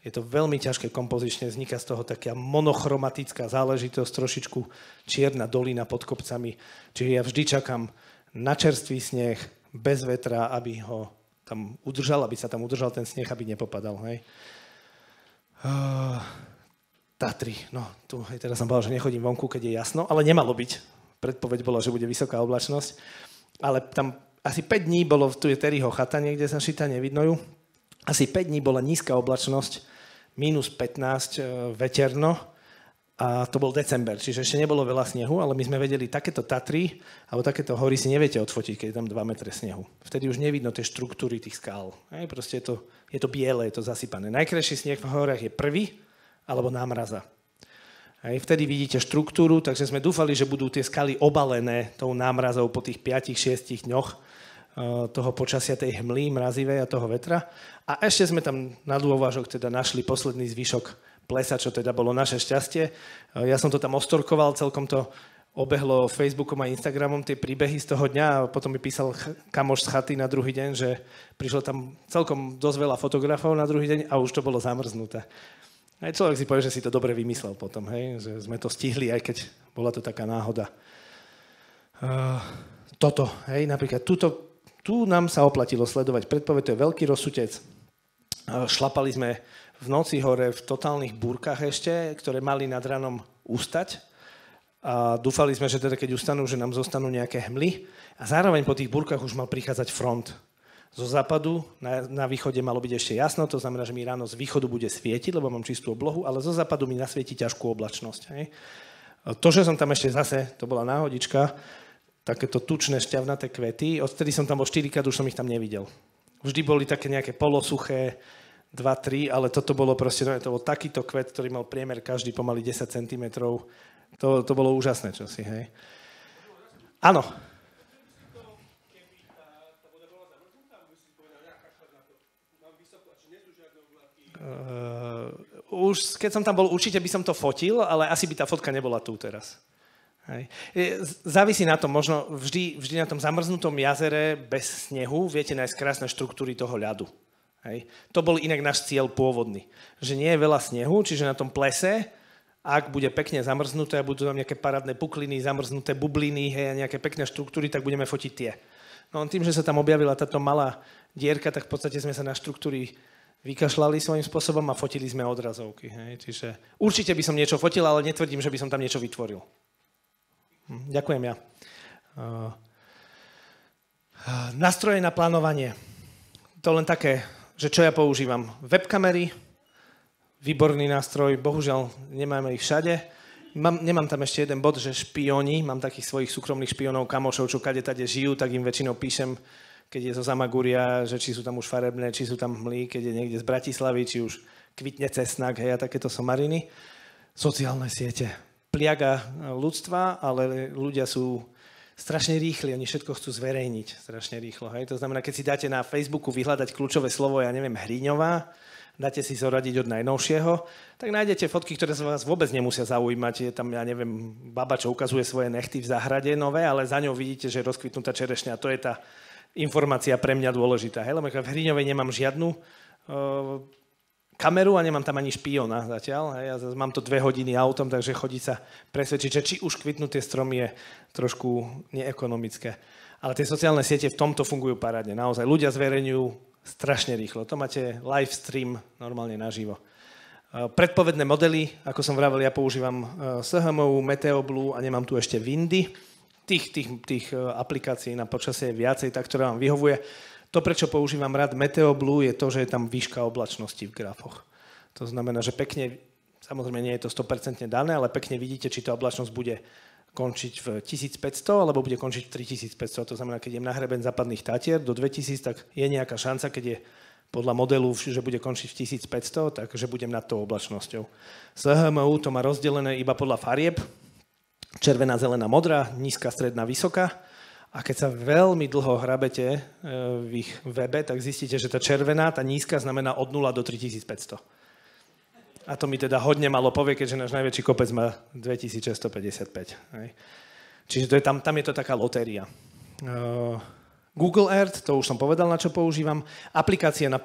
Je to veľmi ťažké kompozične, vzniká z toho taká monochromatická záležitosť, trošičku čierna dolina pod kopcami. Čiže ja vždy čakám na čerstvý sneh, bez vetra, aby ho tam udržal, aby sa tam udržal ten sneh, aby nepopadal. Hej. Tatry. No, tu teraz som povedal, že nechodím vonku, keď je jasno, ale nemalo byť. Predpoveď bola, že bude vysoká oblačnosť. Ale tam asi 5 dní bolo, tu je Terryho chata, niekde zašitá, nevidno ju. Asi 5 dní bola nízka oblačnosť, minus 15 veterno. A to bol december, čiže ešte nebolo veľa snehu, ale my sme vedeli, takéto Tatry alebo takéto hory si neviete odfotiť, keď je tam 2 metre snehu. Vtedy už nevidno tie štruktúry tých skál. Hej, proste je to biele, je to zasypané. Najkrajší sneh v horách je prvý alebo námraza. Hej, vtedy vidíte štruktúru, takže sme dúfali, že budú tie skaly obalené tou námrazou po tých 5-6 dňoch toho počasia, tej hmly mrazivej a toho vetra. A ešte sme tam na dôvažok teda našli posledný zvyšok plesa, čo teda bolo naše šťastie. Ja som to tam ostorkoval, celkom to obehlo Facebookom a Instagramom tie príbehy z toho dňa a potom mi písal kamoš z chaty na druhý deň, že prišlo tam celkom dosť veľa fotografov na druhý deň a už to bolo zamrznuté. Aj človek si povie, že si to dobre vymyslel potom, hej? Že sme to stihli, aj keď bola to taká náhoda. Toto, hej, napríklad tu nám sa oplatilo sledovať predpoveď, to je veľký rozsutec. Šlapali sme v noci hore v totálnych búrkach ešte, ktoré mali nad ranom ustať. A dúfali sme, že teda keď ustanú, že nám zostanú nejaké hmly. A zároveň po tých búrkach už mal prichádzať front. Zo západu na východe malo byť ešte jasno, to znamená, že mi ráno z východu bude svietiť, lebo mám čistú oblohu, ale zo západu mi nasvieti ťažkú oblačnosť. Hej. To, že som tam ešte zase, to bola náhodička, takéto tučné šťavnaté kvety, odtedy som tam bol 4-krát, už som ich tam nevidel. Vždy boli také nejaké polosuché, 2-3, ale toto bolo proste, to bol takýto kvet, ktorý mal priemer každý pomaly 10 cm. To bolo úžasné čosi, hej. Áno. Už keď som tam bol, určite by som to fotil, ale asi by tá fotka nebola tu teraz. Hej. Závisí na tom, možno vždy na tom zamrznutom jazere bez snehu viete nájsť krásne štruktúry toho ľadu. Hej. To bol inak náš cieľ pôvodný. Že nie je veľa snehu, čiže na tom plese, Ak bude pekne zamrznuté a budú tam nejaké parádne pukliny, zamrznuté bubliny, hej, a nejaké pekné štruktúry, tak budeme fotiť tie. No tým, že sa tam objavila táto malá dierka, tak v podstate sme sa na štruktúry vykašľali svojím spôsobom a fotili sme odrazovky. Hej. Čiže určite by som niečo fotil, ale netvrdím, že by som tam niečo vytvoril. Ďakujem ja. Nástroje na plánovanie. To len také, že čo ja používam. Webkamery, výborný nástroj, bohužiaľ nemáme ich všade. Nemám tam ešte jeden bod, že špioni, mám takých svojich súkromných špionov, kamošov, čo kade tade žijú, tak im väčšinou píšem, keď je zo Zamaguria, že či sú tam už farebné, či sú tam hmly, keď je niekde z Bratislavy, či už kvitne cesnak, hej, a takéto somariny. Sociálne siete. Pliaga ľudstva, ale ľudia sú strašne rýchli, oni všetko chcú zverejniť strašne rýchlo. Hej. To znamená, keď si dáte na Facebooku vyhľadať kľúčové slovo, ja neviem, Hriňová, dáte si zoradiť od najnovšieho, tak nájdete fotky, ktoré vás vôbec nemusia zaujímať. Je tam, ja neviem, baba, čo ukazuje svoje nechty v záhrade nové, ale za ňou vidíte, že je rozkvitnutá čerešňa. To je tá informácia pre mňa dôležitá. Hej. Lebo v Hriňovej nemám žiadnu kameru a nemám tam ani špiona zatiaľ. Hej. Ja mám to 2 hodiny autom, takže chodiť sa presvedčiť, že či už kvitnú tie stromy je trošku neekonomické. Ale tie sociálne siete v tomto fungujú parádne. Naozaj ľudia zverejňujú strašne rýchlo. To máte live stream normálne naživo. Predpovedné modely, ako som vravel, ja používam SHMU, Meteoblue a nemám tu ešte Windy. Tých aplikácií na počasie je viacej, tak ktorá vám vyhovuje. To, prečo používam rád Meteoblue, je to, že je tam výška oblačnosti v grafoch. To znamená, že pekne, samozrejme nie je to 100% dané, ale pekne vidíte, či tá oblačnosť bude končiť v 1500 alebo bude končiť v 3500. To znamená, keď idem na hreben západných Tatier do 2000, tak je nejaká šanca, keď je podľa modelu, že bude končiť v 1500, takže budem nad tou oblačnosťou. SHMU to má rozdelené iba podľa farieb. Červená, zelená, modrá, nízka, stredná, vysoká. A keď sa veľmi dlho hrabete v ich webe, tak zistíte, že tá červená, tá nízka znamená od 0 do 3500. A to mi teda hodne malo povie, keďže náš najväčší kopec má 2655. Hej. Čiže to je tam je to taká lotéria. Google Earth, to už som povedal, na čo používam. Aplikácie na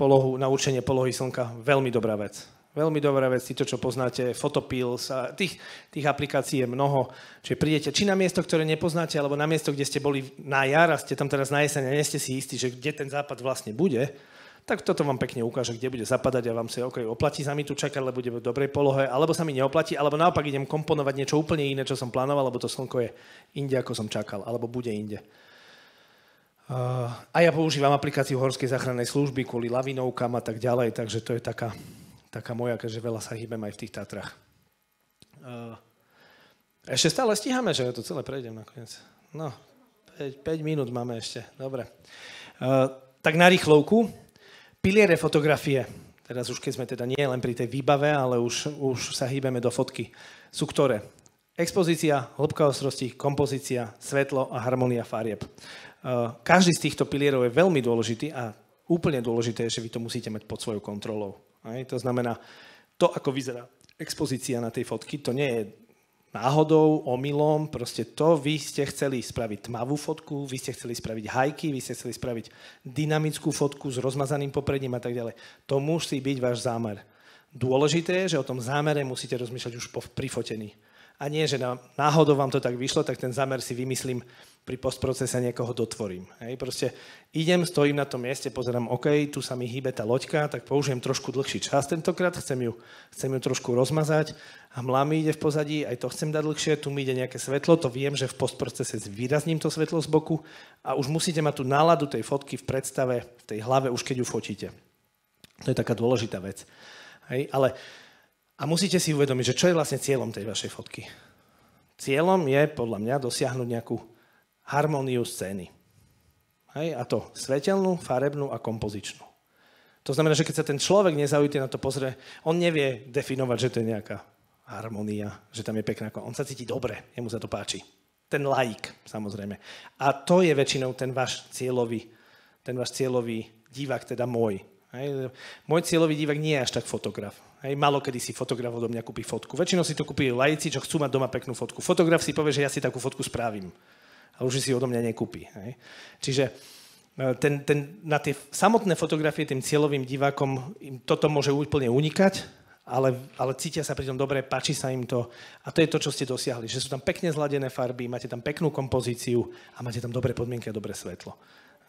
určenie polohy slnka, veľmi dobrá vec. Veľmi dobrá vec, to, čo poznáte, Photopills, a tých aplikácií je mnoho. Čiže prídete či na miesto, ktoré nepoznáte, alebo na miesto, kde ste boli na jar a ste tam teraz na jeseň a nie ste si istí, že kde ten západ vlastne bude, tak toto vám pekne ukáže, kde bude zapadať a vám sa oplatí sa mi tu čakať, lebo bude v dobrej polohe, alebo sa mi neoplatí, alebo naopak idem komponovať niečo úplne iné, čo som plánoval, lebo to slnko je inde, ako som čakal, alebo bude inde. A ja používam aplikáciu Horskej záchrannej služby kvôli lavinovkám a tak ďalej, takže to je taká moja, keďže veľa sa hýbem aj v tých Tatrách. Ešte stále stíhame, že ja to celé prejdem nakoniec. No, 5 minút máme ešte, dobre. Tak na rýchlovku. Piliere fotografie. Teraz už keď sme teda nie len pri tej výbave, ale už sa hýbeme do fotky. Sú ktoré? Expozícia, hĺbka ostrosti, kompozícia, svetlo a harmónia farieb. Každý z týchto pilierov je veľmi dôležitý a úplne dôležité je, že vy to musíte mať pod svojou kontrolou. To znamená, to, ako vyzerá expozícia na tej fotky, to nie je náhodou, omylom, proste to vy ste chceli spraviť tmavú fotku, vy ste chceli spraviť hajky, vy ste chceli spraviť dynamickú fotku s rozmazaným popredím a tak ďalej. To musí byť váš zámer. Dôležité je, že o tom zámere musíte rozmýšľať už pri fotení. A nie, že náhodou vám to tak vyšlo, tak ten zámer si vymyslím pri postprocese niekoho dotvorím. Hej, proste idem, stojím na tom mieste, pozerám, OK, tu sa mi hýbe tá loďka, tak použijem trošku dlhší čas tentokrát, chcem ju trošku rozmazať, hmla mi ide v pozadí, aj to chcem dať dlhšie, tu mi ide nejaké svetlo, to viem, že v postprocese zvýrazním to svetlo z boku a už musíte mať tú náladu tej fotky v predstave, v tej hlave, už keď ju fotíte. To je taká dôležitá vec. Hej, a musíte si uvedomiť, že čo je vlastne cieľom tej vašej fotky. Cieľom je, podľa mňa, dosiahnuť nejakú harmóniu scény. Hej? A to svetelnú, farebnú a kompozičnú. To znamená, že keď sa ten človek nezaujatý na to pozrie, on nevie definovať, že to je nejaká harmónia, že tam je pekná. On sa cíti dobre, jemu sa to páči. Ten laik, samozrejme. A to je väčšinou ten váš cieľový divák, teda môj. Hej. Môj cieľový divák nie je až tak fotograf. Hej. Málo kedy si fotograf odo mňa kúpi fotku. Väčšinou si to kúpi laici, čo chcú mať doma peknú fotku. Fotograf si povie, že ja si takú fotku spravím. A už si odo mňa nekúpi. Hej. Čiže na tie samotné fotografie tým cieľovým divákom toto môže úplne unikať ale cítia sa pri tom dobre, páči sa im to a to je to, čo ste dosiahli, že sú tam pekne zladené farby, máte tam peknú kompozíciu a máte tam dobré podmienky a dobré svetlo.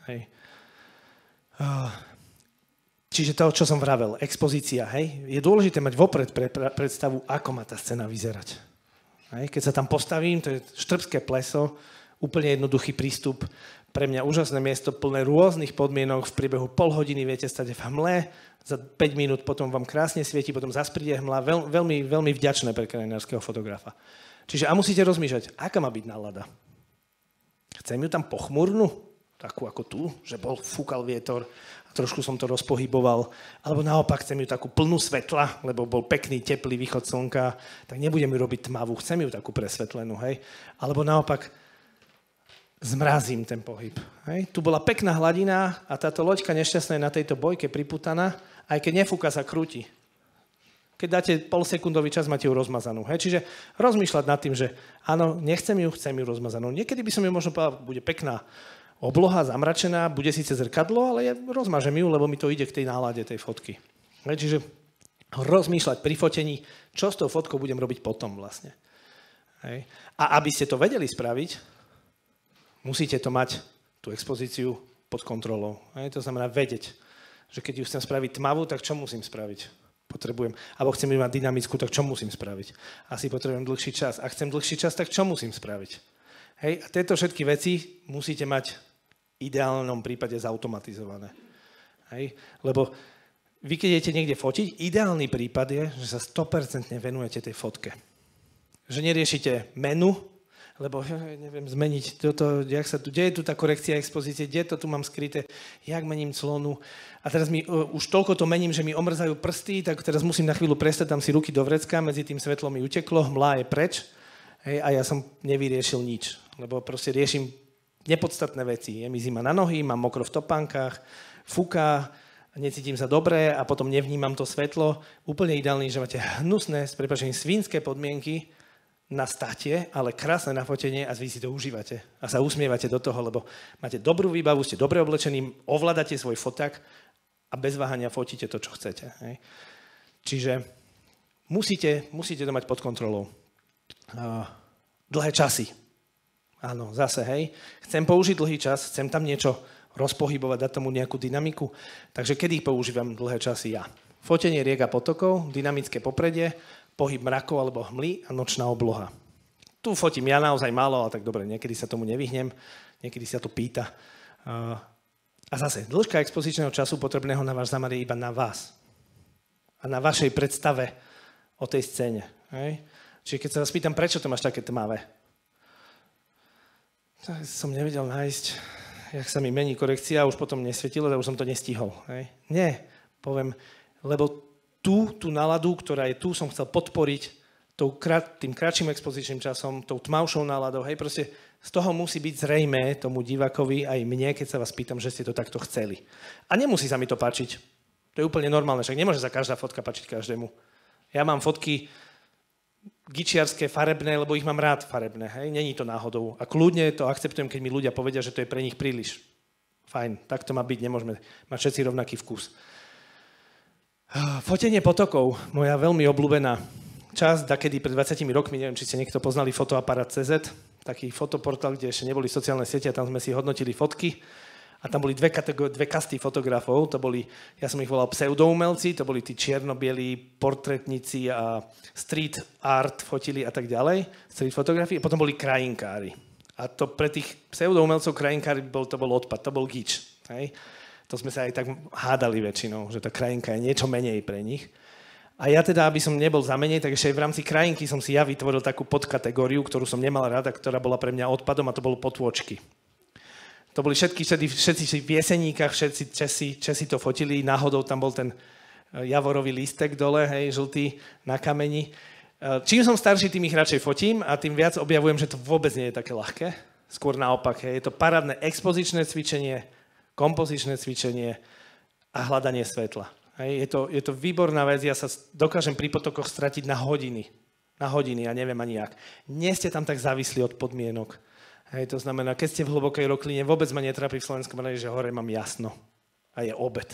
Hej. Čiže to, čo som vravel, expozícia, hej, je dôležité mať vopred predstavu, ako má tá scéna vyzerať. Hej. Keď sa tam postavím, to je štrbské pleso, úplne jednoduchý prístup, pre mňa úžasné miesto, plné rôznych podmienok, v priebehu pol hodiny viete stať v hmle, za 5 minút potom vám krásne svieti, potom zas príde hmla, veľmi, veľmi vďačné pre krajinárskeho fotografa. Čiže a musíte rozmýšľať, aká má byť nálada. Chcem ju tam pochmúrnu, takú ako tu, že fúkal vietor, trošku som to rozpohyboval, alebo naopak chcem ju takú plnú svetla, lebo bol pekný, teplý východ slnka, tak nebudem ju robiť tmavú, chcem ju takú presvetlenú, hej. Alebo naopak zmrazím ten pohyb. Hej. Tu bola pekná hladina a táto loďka nešťastná je na tejto bojke priputaná, aj keď nefúka, sa krúti. Keď dáte polsekundový čas, máte ju rozmazanú. Hej. Čiže rozmýšľať nad tým, že áno, nechcem ju, chcem ju rozmazanú. Niekedy by som ju možno povedal, bude pekná obloha, zamračená, bude síce zrkadlo, ale ja rozmažem ju, lebo mi to ide k tej nálade tej fotky. Hej. Čiže rozmýšľať pri fotení, čo s tou fotkou budem robiť potom vlastne. Hej. A aby ste to vedeli spraviť, musíte to mať, tú expozíciu pod kontrolou. Hej. To znamená vedieť, že keď ju chcem spraviť tmavú, tak čo musím spraviť? Potrebujem. Alebo chcem ju mať dynamickú, tak čo musím spraviť? Asi potrebujem dlhší čas. A chcem dlhší čas, tak čo musím spraviť? Hej. A tieto všetky veci musíte mať v ideálnom prípade zautomatizované. Hej. Lebo vy, keď idete niekde fotiť, ideálny prípad je, že sa 100% venujete tej fotke. Že neriešite menu, lebo neviem zmeniť toto, kde je tu tá korekcia expozície, kde to tu mám skryté, jak mením clonu. A teraz už toľko to mením, že mi omrzajú prsty, tak teraz musím na chvíľu prestať, dám si ruky do vrecka, medzi tým svetlom mi uteklo, hmla je preč, hej, a ja som nevyriešil nič, lebo proste riešim nepodstatné veci. Je mi zima na nohy, mám mokro v topánkach, fúka, necítim sa dobre a potom nevnímam to svetlo. Úplne ideálne, že máte hnusné, s prepáčením svínske podmienky, na státie, ale krásne na fotenie a vy si to užívate a sa usmievate do toho, lebo máte dobrú výbavu, ste dobre oblečení, ovládate svoj foták a bez váhania fotíte to, čo chcete. Hej. Čiže musíte to mať pod kontrolou. Dlhé časy. Áno, zase, hej. Chcem použiť dlhý čas, chcem tam niečo rozpohybovať, dať tomu nejakú dynamiku. Takže kedy používam dlhé časy ja? Fotenie riek a potokov, dynamické popredie, pohyb mrakov alebo hmly a nočná obloha. Tu fotím ja naozaj málo, ale tak dobre, niekedy sa tomu nevyhnem, niekedy sa to pýta. A zase, dĺžka expozičného času potrebného na váš zamar je iba na vás. A na vašej predstave o tej scéne. Hej? Čiže keď sa vás pýtam, prečo to máš také tmavé? Tak som nevedel nájsť, jak sa mi mení korekcia a už potom nesvietilo, tak už som to nestihol. Hej? Nie, poviem, lebo tú náladu, ktorá je tu, som chcel podporiť tým kratším expozičným časom, tou tmavšou náladou. Hej, proste z toho musí byť zrejmé tomu divákovi aj mne, keď sa vás pýtam, že ste to takto chceli. A nemusí sa mi to páčiť. To je úplne normálne, však nemôže sa každá fotka páčiť každému. Ja mám fotky gičiarské, farebné, lebo ich mám rád farebné. Hej, není to náhodou. A kľudne to akceptujem, keď mi ľudia povedia, že to je pre nich príliš. Fajn, tak to má byť, nemôžeme mať všetci rovnaký vkus. Fotenie potokov, moja veľmi obľúbená časť, dakedy pred 20 rokmi, neviem, či ste niekto poznali Fotoaparát.cz, taký fotoportál, kde ešte neboli sociálne siete a tam sme si hodnotili fotky a tam boli dve kasty fotografov, to boli, ja som ich volal pseudoumelci, to boli tí čierno-bielí portrétnici a street art fotili a tak ďalej, street fotografie, a potom boli krajinkári. A to pre tých pseudoumelcov krajinkári to bol odpad, to bol gič, hej. To sme sa aj tak hádali väčšinou, že tá krajinka je niečo menej pre nich. A ja teda, aby som nebol za menej, tak ešte aj v rámci krajinky som si ja vytvoril takú podkategóriu, ktorú som nemal rada, ktorá bola pre mňa odpadom a to bolo potôčky. To boli všetci v Jeseníkach, všetci Česi to fotili, náhodou tam bol ten javorový lístek dole, hej, žltý na kameni. Čím som starší, tým ich radšej fotím a tým viac objavujem, že to vôbec nie je také ľahké. Skôr naopak, hej, je to parádne expozičné cvičenie, kompozičné cvičenie a hľadanie svetla. Hej, je to výborná vec, ja sa dokážem pri potokoch stratiť na hodiny, ja neviem ani jak. Nie ste tam tak závislí od podmienok. Hej, to znamená, keď ste v hlbokej rokline, vôbec ma netrápi v slovenskom rade, že hore mám jasno a je obed.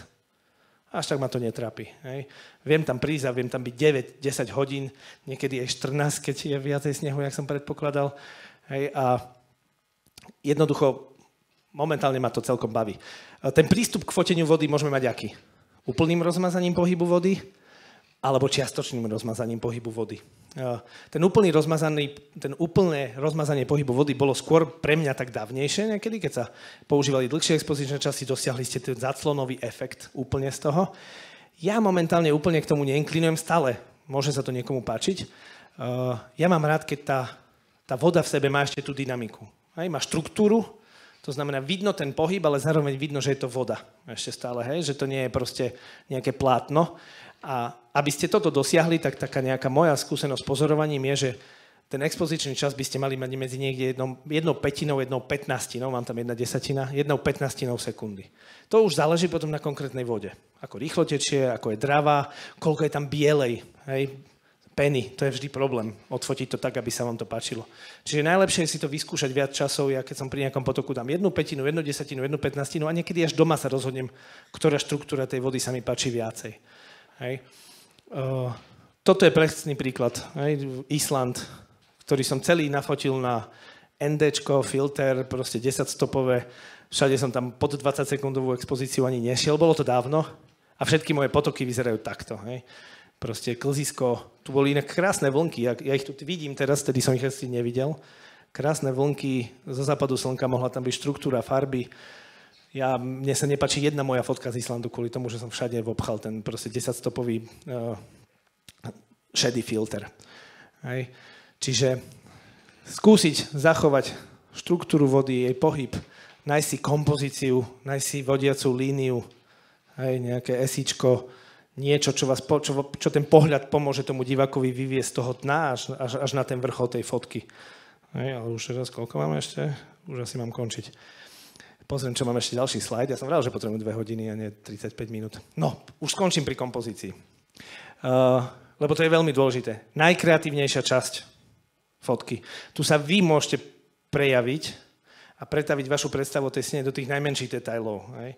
Až tak ma to netrápi. Hej. Viem tam prísť a viem tam byť 9-10 hodín, niekedy aj 14, keď je viacej snehu, jak som predpokladal. Hej. A jednoducho, momentálne ma to celkom baví. Ten prístup k foteniu vody môžeme mať aký? Úplným rozmazaním pohybu vody alebo čiastočným rozmazaním pohybu vody. Ten úplné rozmazanie pohybu vody bolo skôr pre mňa tak dávnejšie niekedy, keď sa používali dlhšie expozičné časy, dosiahli ste ten zaclonový efekt úplne z toho. Ja momentálne úplne k tomu neinklinujem stále. Môže sa to niekomu páčiť. Ja mám rád, keď tá voda v sebe má ešte tú dynamiku. Má štruktúru, to znamená vidno ten pohyb, ale zároveň vidno, že je to voda. Ešte stále, hej? Že to nie je proste nejaké plátno. A aby ste toto dosiahli, tak taká nejaká moja skúsenosť s pozorovaním je, že ten expozičný čas by ste mali mať medzi niekde jednou pätinou, 1/15, mám tam 1/10, 1/15 sekundy. To už záleží potom na konkrétnej vode. Ako rýchlo tečie, ako je dravá, koľko je tam bielej, hej? Peny, to je vždy problém, odfotiť to tak, aby sa vám to páčilo. Čiže najlepšie je si to vyskúšať viac časov, ja keď som pri nejakom potoku dám 1/5, 1/10, 1/15 a niekedy až doma sa rozhodnem, ktorá štruktúra tej vody sa mi páči viacej. Hej. Toto je presný príklad. Hej. Island, ktorý som celý nafotil na NDčko, filter, proste 10-stopové. Všade som tam pod 20-sekundovú expozíciu ani nešiel, bolo to dávno a všetky moje potoky vyzerajú takto. Hej. Proste klzisko, tu boli inak krásne vlnky, ja ich tu vidím teraz, tedy som ich asi nevidel. Krásne vlnky, zo západu slnka mohla tam byť štruktúra farby. Mne sa nepáči jedna moja fotka z Islandu kvôli tomu, že som všade obchal ten proste 10-stopový šedý filter. Hej. Čiže skúsiť zachovať štruktúru vody, jej pohyb, nájsť si kompozíciu, nájsť si vodiacú líniu, hej, nejaké esíčko, niečo, čo ten pohľad pomôže tomu divákovi vyviesť z toho dna až na ten vrchol tej fotky. Hej, ale už raz, koľko máme ešte? Už asi mám končiť. Pozriem, čo mám ešte ďalší slajd. Ja som vral, že potrebujem 2 hodiny a nie 35 minút. No, už skončím pri kompozícii. Lebo to je veľmi dôležité. Najkreatívnejšia časť fotky. Tu sa vy môžete prejaviť a pretaviť vašu predstavu o tej scéne do tých najmenších detailov. Hej.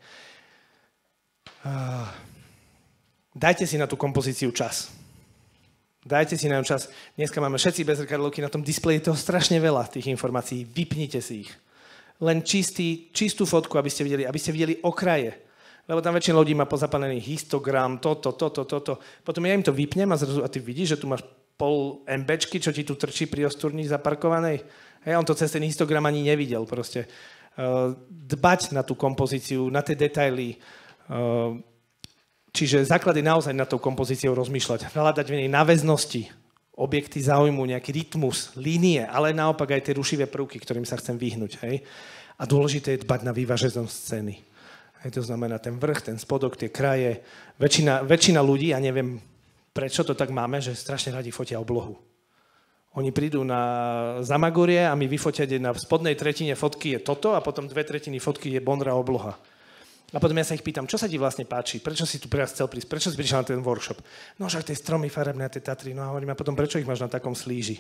Dajte si na tú kompozíciu čas. Dajte si na ňu čas. Dneska máme všetci bez zrkadlovky, na tom displeji toho strašne veľa tých informácií. Vypnite si ich. Len čistú fotku, aby ste videli okraje. Lebo tam väčšina ľudí má pozapálený histogram, toto. Potom ja im to vypnem a ty vidíš, že tu máš pol MBčky, čo ti tu trčí pri ostúrni zaparkovanej. Hej, on to cez ten histogram ani nevidel proste. Dbať na tú kompozíciu, na tie detaily. Čiže základ je naozaj na tou kompozíciou rozmýšľať. Hľadať v nej náväznosti, objekty záujmu, nejaký rytmus, línie, ale naopak aj tie rušivé prvky, ktorým sa chcem vyhnúť. Hej. A dôležité je dbať na vyváženosť scény. Hej, to znamená ten vrch, ten spodok, tie kraje. Väčšina ľudí, ja neviem prečo to tak máme, že strašne radi fotia oblohu. Oni prídu na Zamagorie a mi vyfotia, na spodnej tretine fotky je toto a potom 2/3 fotky je bonra obloha. A potom ja sa ich pýtam, čo sa ti vlastne páči? Prečo si tu pre nás chcel prísť? Prečo si prišiel na ten workshop? No však tie stromy farebné a tie Tatry. No a hovorím, a potom prečo ich máš na takom slíži?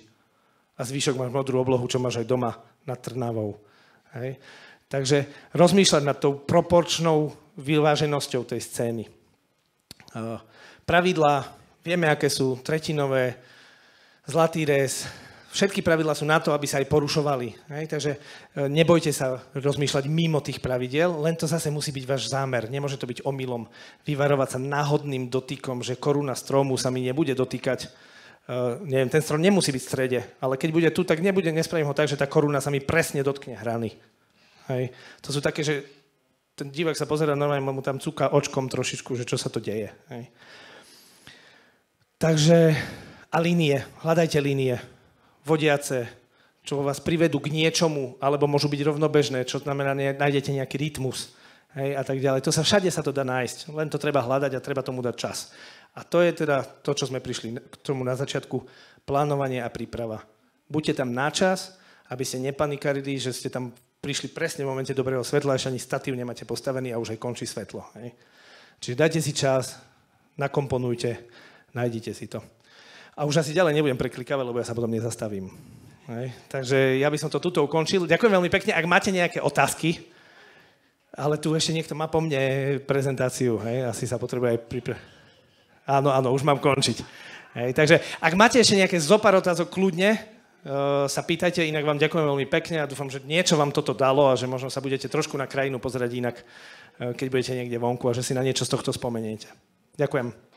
A zvyšok máš modrú oblohu, čo máš aj doma nad Trnavou. Hej? Takže rozmýšľať nad tou proporčnou vyváženosťou tej scény. Pravidlá, vieme, aké sú, tretinové, zlatý rez. Všetky pravidlá sú na to, aby sa aj porušovali. Hej? Takže nebojte sa rozmýšľať mimo tých pravidiel, len to zase musí byť váš zámer. Nemôže to byť omylom. Vyvarovať sa náhodným dotykom, že koruna stromu sa mi nebude dotýkať. Neviem, ten strom nemusí byť v strede, ale keď bude tu, tak nespravím ho tak, že tá koruna sa mi presne dotkne hrany. Hej? To sú také, že ten divák sa pozerá, normálne mu tam cúka očkom trošičku, že čo sa to deje. Hej? Takže a línie. Hľadajte línie. Vodiace, čo vás privedú k niečomu, alebo môžu byť rovnobežné, čo znamená, nájdete nejaký rytmus, hej, a tak ďalej. Všade sa to dá nájsť, len to treba hľadať a treba tomu dať čas. A to je teda to, čo sme prišli k tomu na začiatku, plánovanie a príprava. Buďte tam na čas, aby ste nepanikarili, že ste tam prišli presne v momente dobrého svetla, ešte ani statív nemáte postavený a už aj končí svetlo. Hej. Čiže dajte si čas, nakomponujte, nájdite si to. A už asi ďalej nebudem preklikávať, lebo ja sa potom nezastavím. Hej. Takže ja by som to tuto ukončil. Ďakujem veľmi pekne. Ak máte nejaké otázky, Ale tu ešte niekto má po mne prezentáciu, hej? Asi sa potrebuje aj Áno, už mám končiť. Hej, takže ak máte ešte nejaké zopár otázok, kľudne sa pýtajte, inak vám ďakujem veľmi pekne a dúfam, že niečo vám toto dalo a že možno sa budete trošku na krajinu pozerať inak, keď budete niekde vonku a že si na niečo z tohto spomeniete. Ďakujem.